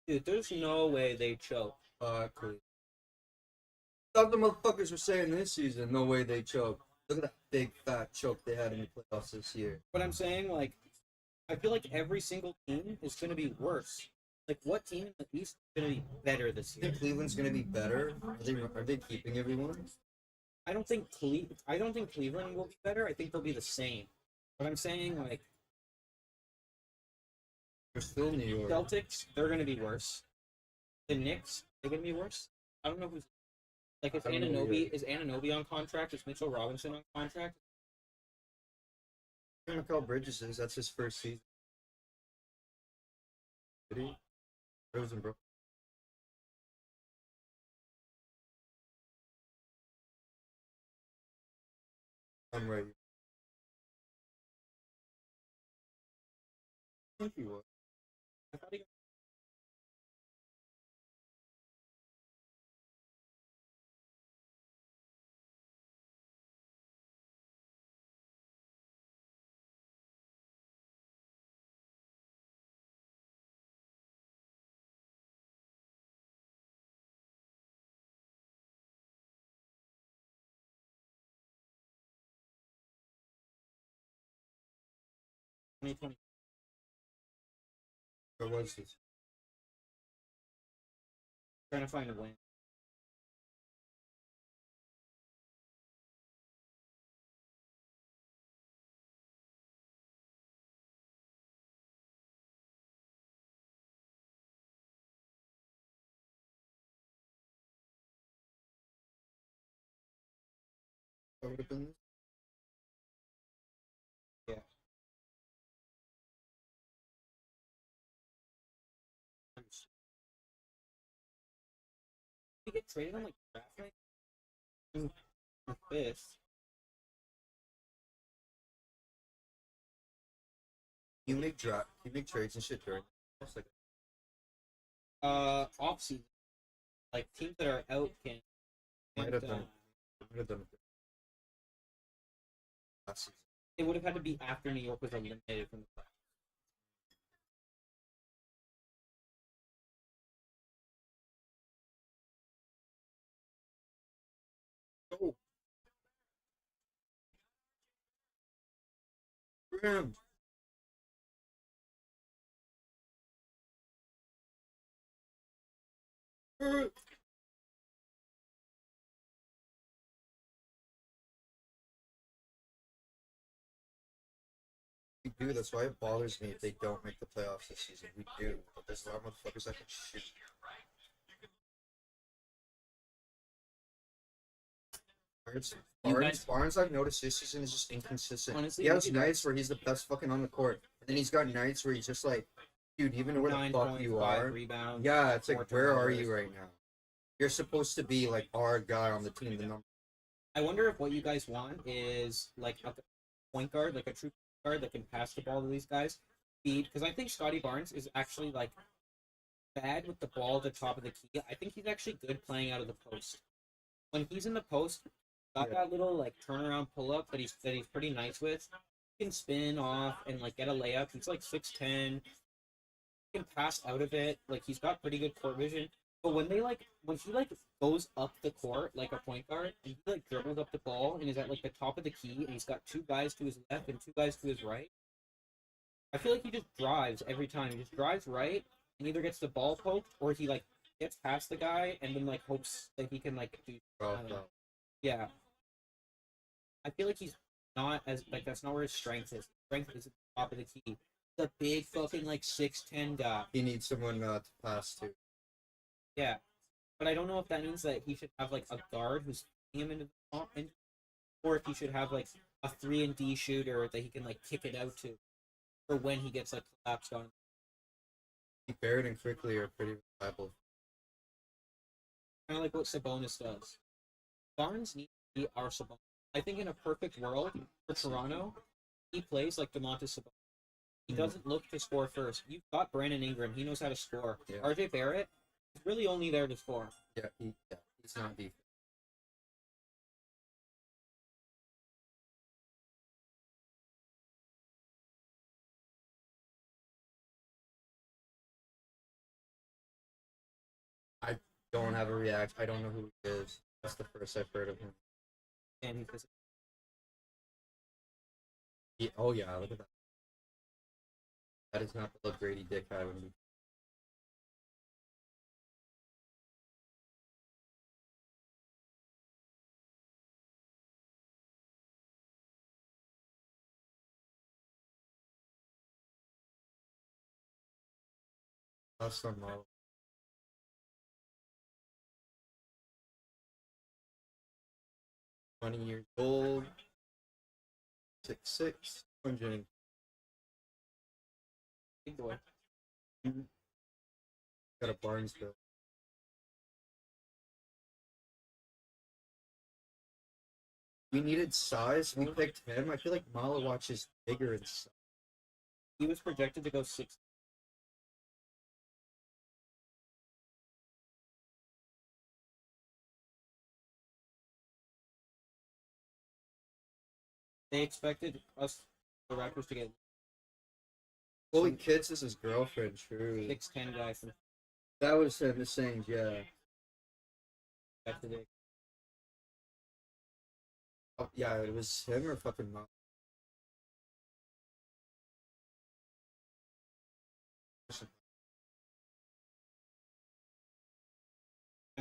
Dude, there's no way they choke. Fuck Cleveland. Thought the motherfuckers were saying this season, no way they choke. Look at that big fat choke they had in the playoffs this year. But I'm saying, like, I feel like every single team is going to be worse. Like, what team in the East is going to be better this I year? think Cleveland's going to be better. Are they keeping everyone? I don't think Cleveland will be better. I think they'll be the same. But I'm saying, like, They're still New York. Celtics, they're going to be worse. The Knicks, they're going to be worse. I don't know who's like, is I don't know Anunoby on contract? Is Mitchell Robinson on contract? Mikal Bridges is. That's his first season. Did he? It was in Brooklyn. I'm right. I think he was. I thought he 2020. Where was this? Trying to find a win. That would have been this? Yeah. We get traded on like draft night. With this. You make trades and shit during. It's like Off season. Like teams that are out can. might have done. Might have done it last season. It would have had to be after New York was eliminated from the playoffs. Oh, Graham. We do. That's why it bothers me if they don't make the playoffs this season. We do, but there's a lot of motherfuckers that can shoot. Barnes, You Barnes, guys- Barnes, I've noticed this season is just inconsistent. Honestly, he has maybe nights where he's the best fucking on the court, and then he's got nights where he's just like, dude, even where the 9 fuck points, you 5 are. rebounds. Yeah, it's 4 like, where are turnovers. you right now? You're supposed to be like our guy on the team. The number. I wonder if what you guys want is like a point guard, like a true point guard that can pass the ball to these guys. Speed, because I think Scotty Barnes is actually like bad with the ball at the top of the key. I think he's actually good playing out of the post. When he's in the post, got Yeah. that little like turnaround pull up that he's pretty nice with. He can spin off and like get a layup. He's like 6'10". He can pass out of it. Like he's got pretty good court vision. But when he goes up the court like a point guard and he like dribbles up the ball and is at like the top of the key and he's got 2 guys to his left and 2 guys to his right. I feel like he just drives every time. He just drives right and either gets the ball poked or he like gets past the guy and then like hopes that he can like do. I don't know. Yeah. I feel like he's not as like that's not where his strength is. His strength is at the top of the key. The big fucking like 6'10" guy. He needs someone to pass to. Yeah. But I don't know if that means that he should have like a guard who's feeding him into the top, or if he should have like a 3-and-D shooter that he can like kick it out to, for when he gets like collapsed on. Barrett and Quickly are pretty reliable. Kind of like what Sabonis does. Barnes needs to be our Sabonis. I think in a perfect world for Toronto, he plays like DeMontis Sabonis. He doesn't look to score first. You've got Brandon Ingram. He knows how to score. Yeah. RJ Barrett is really only there to score. Yeah, he's not deep. I don't have a react. I don't know who he is. That's the first I've heard of him. And he's Oh yeah, look at that. That is not the look Grady Dick had when we. That's not model. $20 years old. 6'6", 100. big boy. Got a Barnes bill. We needed size. We picked him. I feel like Malawatch is bigger in size. He was projected to go 6. They expected us, the Raptors, to get Holy Kids is his girlfriend, true. 6'10" guy from That was him, the same, yeah. back to the. Oh, yeah, it was him or fucking Mal.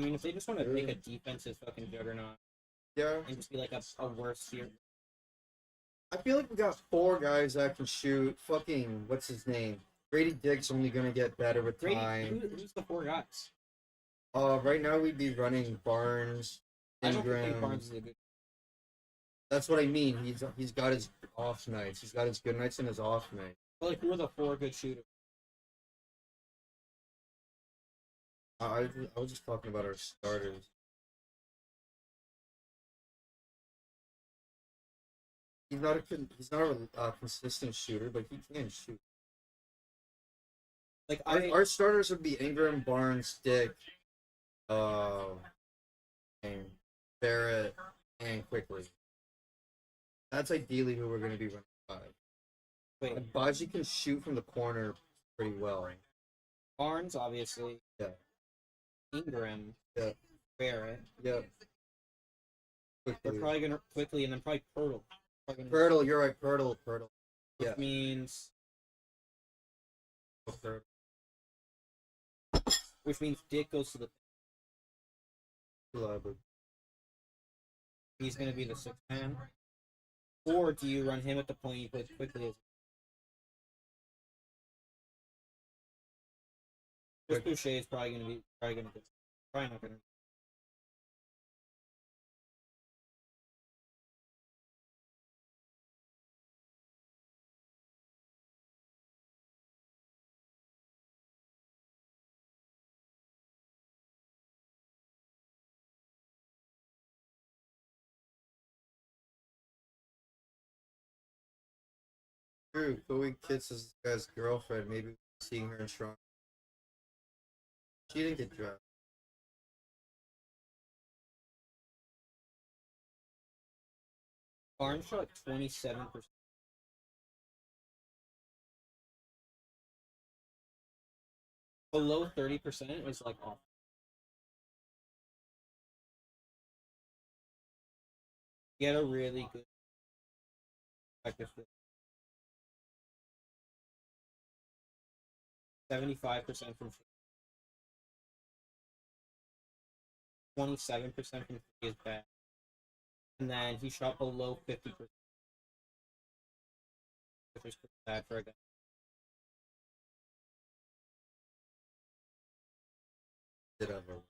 I mean, if they just want to make a defensive fucking juggernaut Yeah. and just be like a worse tier. I feel like we got 4 guys that can shoot. Fucking, what's his name? Grady Dick's only gonna get better with Grady, time. who's the 4 guys? Right now we'd be running Barnes, I don't think Ingram. Barnes is a good. That's what I mean. He's got his off nights. He's got his good nights and his off nights. But like, who are the 4 good shooters? I was just talking about our starters. He's not a consistent shooter, but he can shoot. Like Our starters would be Ingram, Barnes, Dick, and Barrett, and Quickly. That's ideally who we're going to be running by. wait, And Baji can shoot from the corner pretty well. Barnes obviously. Yeah. Ingram. Yeah. Barrett. Yep. They're Quickly. probably gonna quickly and then probably Pirtle. Probably gonna- Pirtle, you're right. Pirtle. Which Yeah. means Pirtle. which means Dick goes to the. Reliable. He's gonna be the 6th man. Or do you run him at the point you play quickly as? Just Boucher is probably not gonna. True. Chloe Kitts is this guy's girlfriend. Maybe seeing her in Toronto. She didn't get drafted. Barnes shot 27%. Below 30% is like off. Get a really good effective 75% from 27% from 3 is bad. And then he shot below 50%. Which is pretty bad for a guy. Did have a.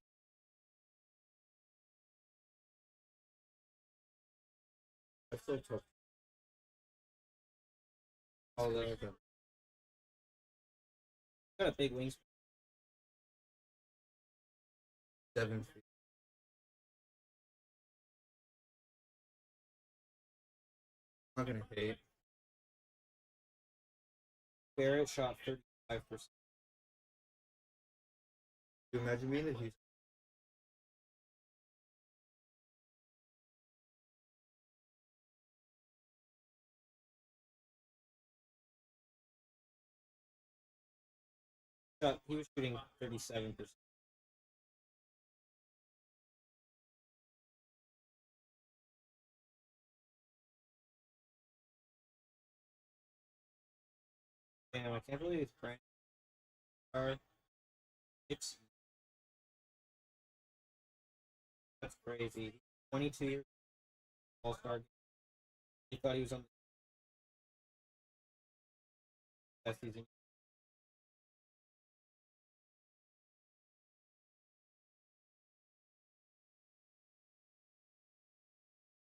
That's so tough. Although got a big wingspan. 7 feet. I'm not gonna hate. Barrett shot 35%. Can you imagine being the Houston? He was shooting 37%. Damn, I can't believe it's Brand. It's that's crazy. 22 years All-Star. He thought he was on the best season.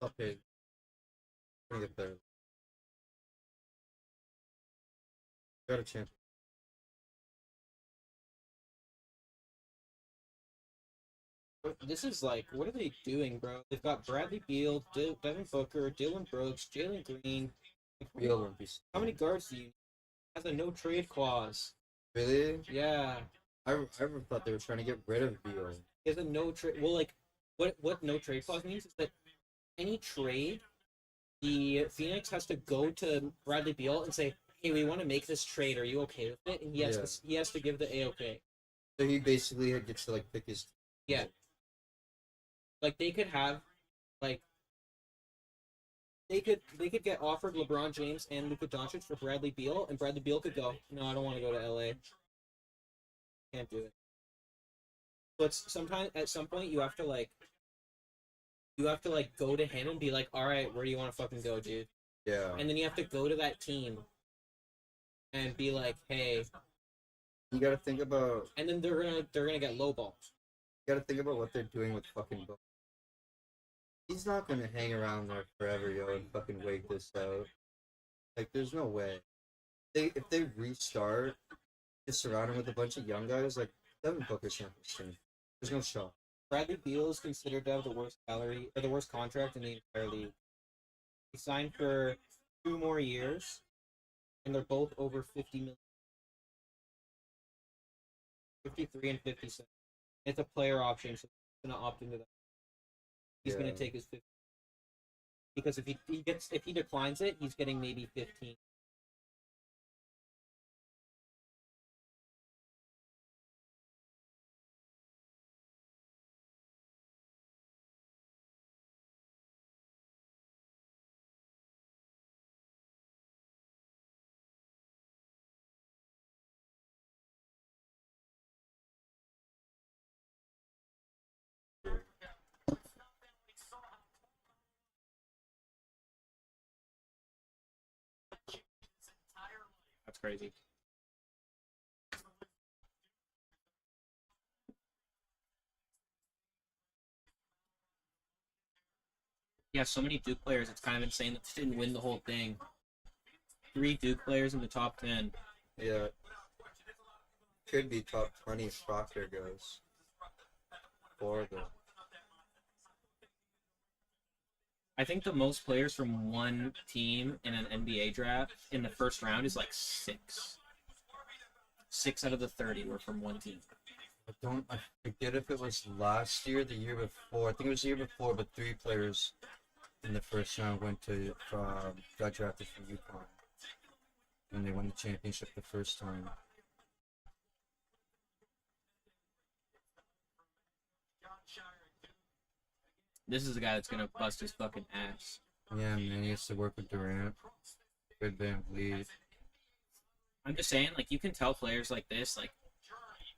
Okay. Gonna get better. Got a chance. This is like, what are they doing, bro? They've got Bradley Beal, Devin Booker, Dylan Brooks, Jalen Green. Real won't be. How many guards do you need? Has a no trade clause. Really? Yeah. I ever thought they were trying to get rid of Beal. He has a no trade. Well, like, what no trade clause means is that any trade, the Phoenix has to go to Bradley Beal and say, "Hey, we want to make this trade. Are you okay with it?" And he has to give the A-OK. So he basically gets to like pick his. Yeah. Like they could have, like, they could get offered LeBron James and Luka Doncic for Bradley Beal, and Bradley Beal could go, "No, I don't want to go to LA. Can't do it." But sometimes at some point you have to like go to him and be like, all right, where do you want to fucking go, dude? Yeah. And then you have to go to that team and be like, hey, You gotta think about. and then they're gonna get lowballed. You gotta think about what they're doing with fucking Bo. He's not gonna hang around there forever, yo, and fucking wait this out. Like, there's no way. If they restart, just surround him with a bunch of young guys, like Devin Booker's not gonna stay. There's no shot. Bradley Beal is considered to have the worst salary or the worst contract in the entire league. He signed for 2 more years, and they're both over 50 million, 53 and 57. It's a player option, so he's gonna opt into that. He's gonna Yeah. take his 50 because if he declines it, he's getting maybe 15. That's crazy. Yeah, so many Duke players. It's kind of insane that they didn't win the whole thing. 3 Duke players in the top 10. Yeah. Could be top 20 if Proctor goes. 4 of them. I think the most players from one team in an NBA draft in the first round is like 6. 6 out of the 30 were from one team. I forget if it was last year, the year before. I think it was the year before, but 3 players in the first round got drafted from UConn. And they won the championship the first time. This is a guy that's gonna bust his fucking ass. Yeah, man, he has to work with Durant. Good Van Vliet. I'm just saying, like, you can tell players like this, like,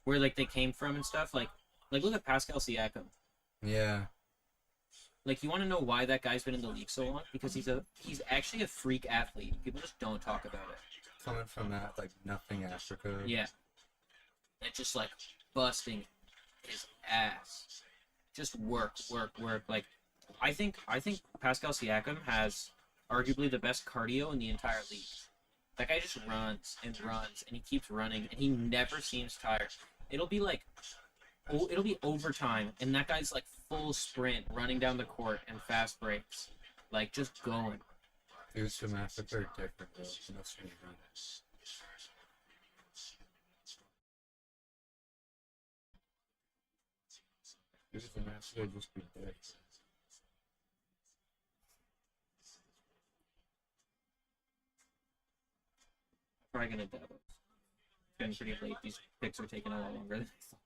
where like they came from and stuff. Like look at Pascal Siakam. Yeah. Like, you want to know why that guy's been in the league so long? Because he's actually a freak athlete. People just don't talk about it. Coming from that, like, nothing Africa. Yeah. And just, like, busting his ass. Just work. Like, I think Pascal Siakam has arguably the best cardio in the entire league. That guy just runs, and he keeps running, and he never seems tired. It'll be overtime, and that guy's, like, full sprint, running down the court, and fast breaks. Like, just going. Dudes from Africa are different, though. So that's what I mean. Dudes from Africa just be dicks. Probably gonna dab it. It's getting pretty late. These picks are taking a lot longer than I thought.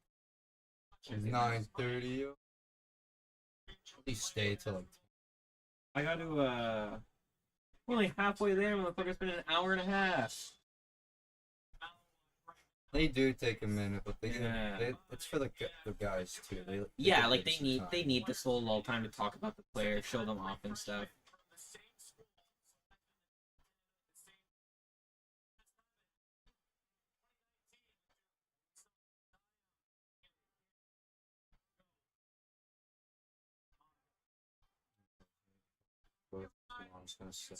It's 9:30. At least stay till like. I got to, we're only halfway there, motherfucker. It's been an hour and a half. They do take a minute, but Yeah. it's for the guys too. They Yeah, get like, paid they some need this little lull time to talk about the player, show them off and stuff. time. I'm just gonna sit.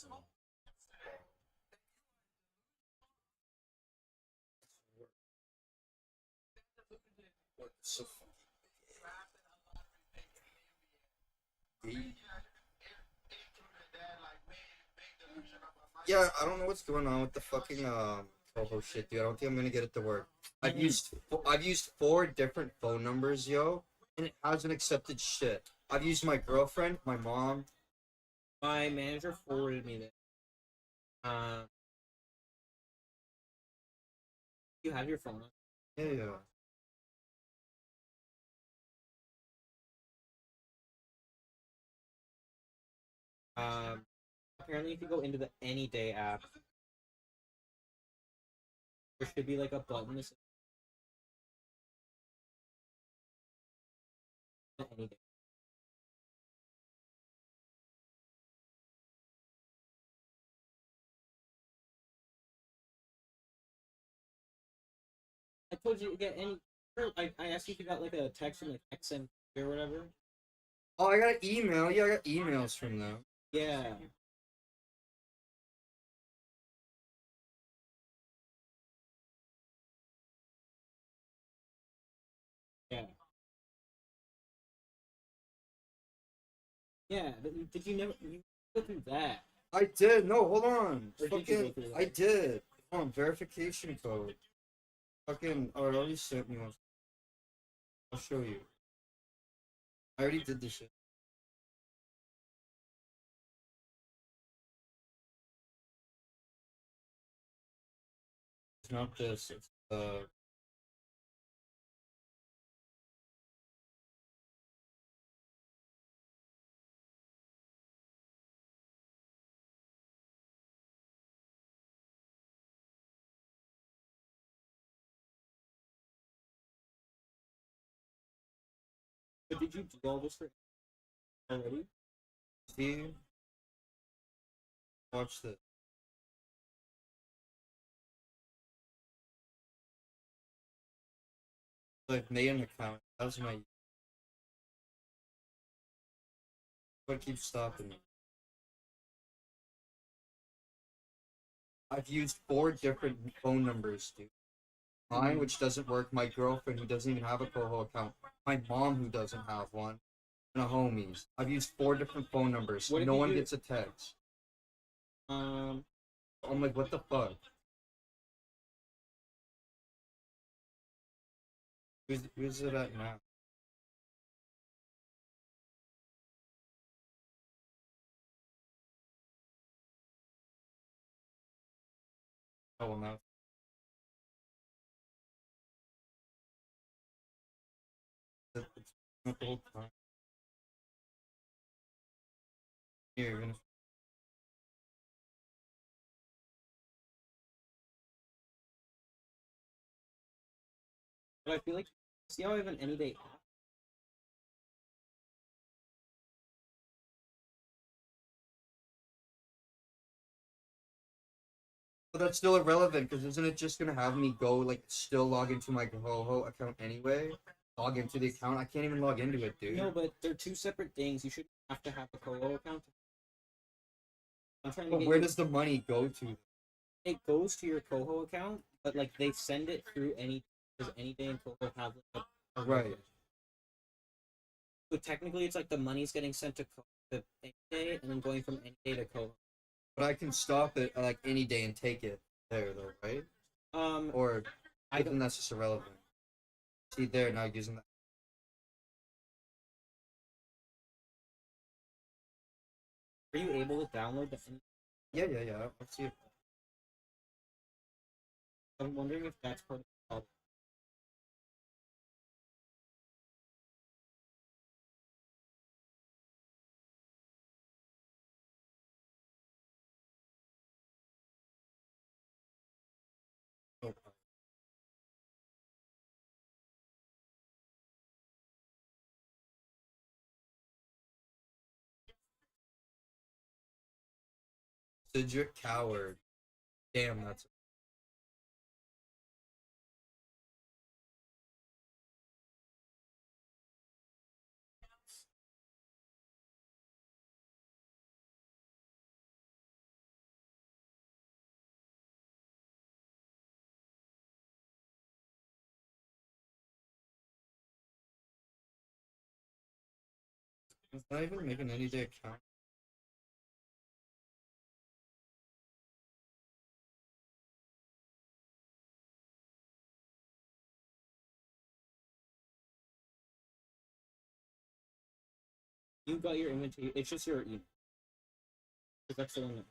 So yeah, I don't know what's going on with the fucking Toho shit, dude. I don't think I'm gonna get it to work. I've used 4 different phone numbers, yo, and it hasn't accepted shit. I've used my girlfriend, my mom. My manager forwarded me that. You have your phone on. Yeah. Apparently, if you go into the Any Day app, there should be like a button that says Any day. I told you to get any. I asked you if you got like a text from like XM or whatever. Oh, I got an email. Yeah, I got emails from them. Yeah. Yeah. Yeah. But did you never you go through that? I did. No, hold on. Or did you go through that? I did. Hold on, verification code. Fucking, oh, it already sent me one. I'll show you. I already did this shit. It's not this. It's But did you do all this for already? see. Watch this. I've made an account. That's my. What keeps stopping me? I've used 4 different phone numbers, dude. Mine, which doesn't work. My girlfriend, who doesn't even have a Coho account. My mom, who doesn't have one. And a homies. I've used 4 different phone numbers. What if No you one do- gets a text. Um. I'm like, what the fuck? Who's it at now? Oh, well, now. It's not the whole time. Here, you're gonna. But I feel like see how I have an any day app. But that's still irrelevant because isn't it just gonna have me go like still log into my Coho account anyway? Log into the account. I can't even log into it, dude. No, but they're two separate things. You should have to have a Coho account. I'm trying to But get where you. does the money go to? It goes to your Coho account, but like they send it through any because any day in Coho have like a Right. So technically, it's like the money's getting sent to any day and then going from any day to Coho. But I can stop it like any day and take it there though, right? Or I isn't don't. that just irrelevant? See there now using that. Are you able to download the? Yeah. Let's see it. I'm wondering if that's part of the problem. Oh, Cedric Coward. Damn, that's. It's not even making any day account. You got your invitation. It's just your email. Because that's the one that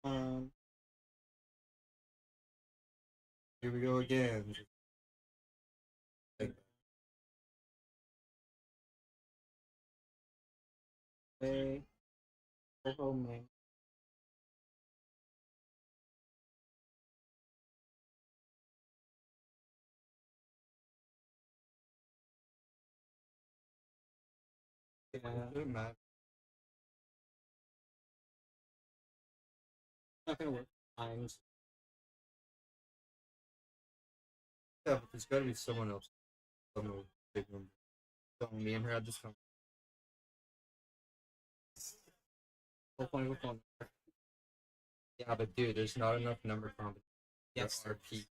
Here we go again. Okay. Oh man. Yeah. Doesn't matter. Not gonna work. Times. Yeah, but there's gotta be someone else. Someone with a big number. So me and her had this conversation. Whole point of a phone. Yeah, but dude, there's not enough number combinations. Yes. There are people.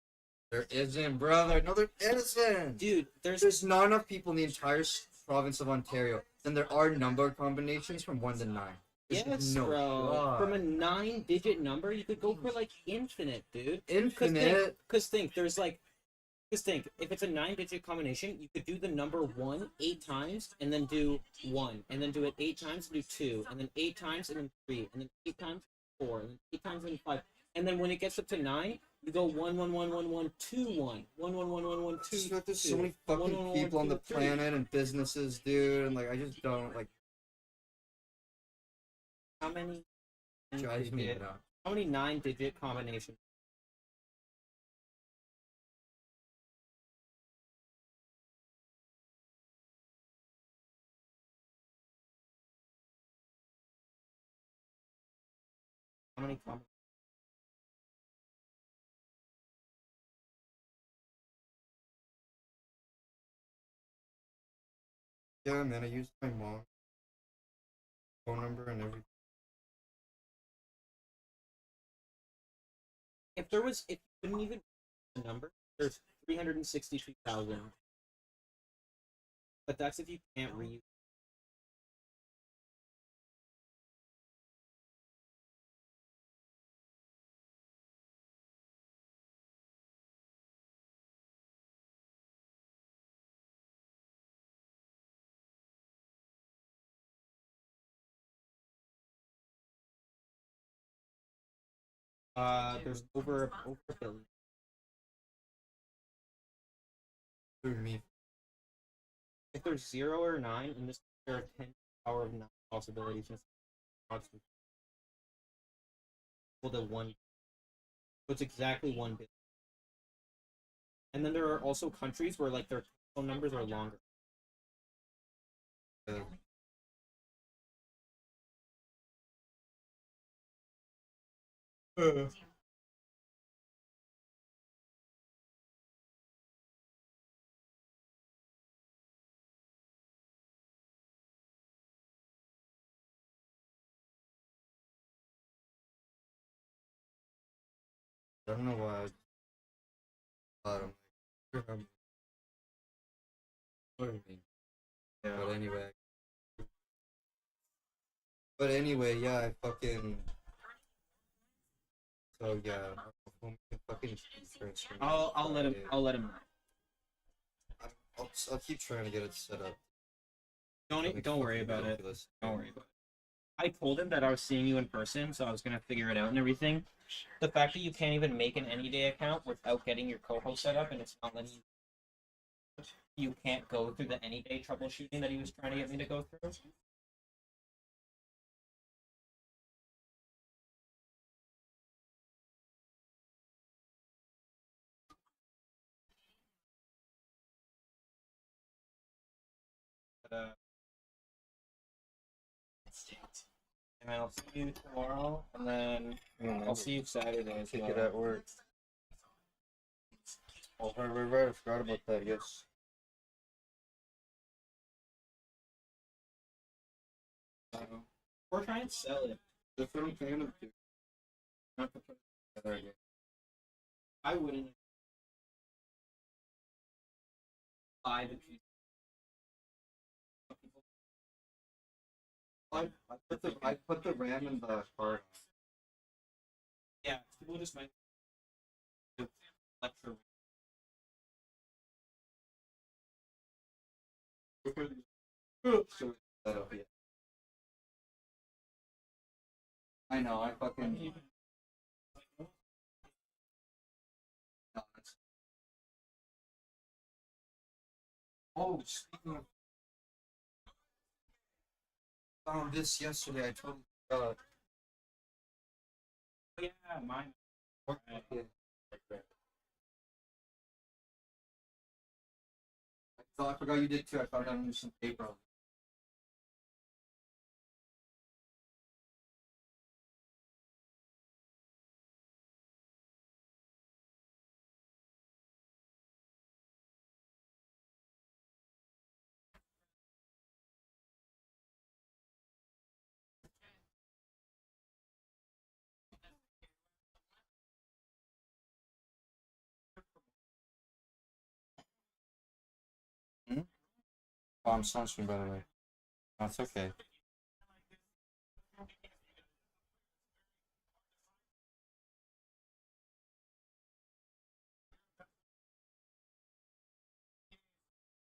There isn't, brother. No, there isn't. Dude, There's not enough people in the entire province of Ontario. Then there are number combinations from 1 to 9. There's yes, no bro. God. From a 9-digit number, you could go for like infinite, dude. Infinite. Because think, there's like, because think, if it's a 9-digit combination, you could do the number 1 8 times, and then do 1, and then do it 8 times, and do 2, and then 8 times, and then 3, and then 8 times, 4, and then 8 times, and then 5. And then when it gets up to 9, you go 1 1 1 1 1 2 1 1 1 1 1 1 2. It's just that there's so many fucking people on the planet and businesses, dude, and like I just don't like. How many? Drives me nuts. How many 9-digit combinations? How many combinations? Yeah, man, I used my mom's phone number and everything. If you couldn't even the number, there's 362,000. But that's if you can't read. There's over a billion. Through me. If there's 0 or 9, in this there are 10 power of 9 possibilities. Equal to 1. So it's exactly 1 billion. And then there are also countries where like their phone numbers are longer. Yeah. I don't know why. But I'm like, what do you mean? Yeah. But anyway, yeah, I fucking. So yeah, fucking. I'll let him know. I'll keep trying to get it set up. Don't worry about it. Don't worry about it. I told him that I was seeing you in person, so I was gonna figure it out and everything. The fact that you can't even make an Anyday account without getting your co-host set up, and it's not letting you can't go through the Anyday troubleshooting that he was trying to get me to go through. But, and then I'll see you tomorrow, and then I'll see you Saturday as Kick well. it at work. Oh, right, I forgot about that, yes. We're trying to sell it. That's what I'm thinking of doing. Not to put Yeah, there you go. I wouldn't buy the piece. I put the RAM in the card. Yeah, people just might lecture. So that'll be it. I know, I fucking Oh, speaking of found this yesterday, I totally forgot. Yeah, mine. I forgot you did too. I found out on some paper. Oh, I'm sunscreen, by the way. That's okay.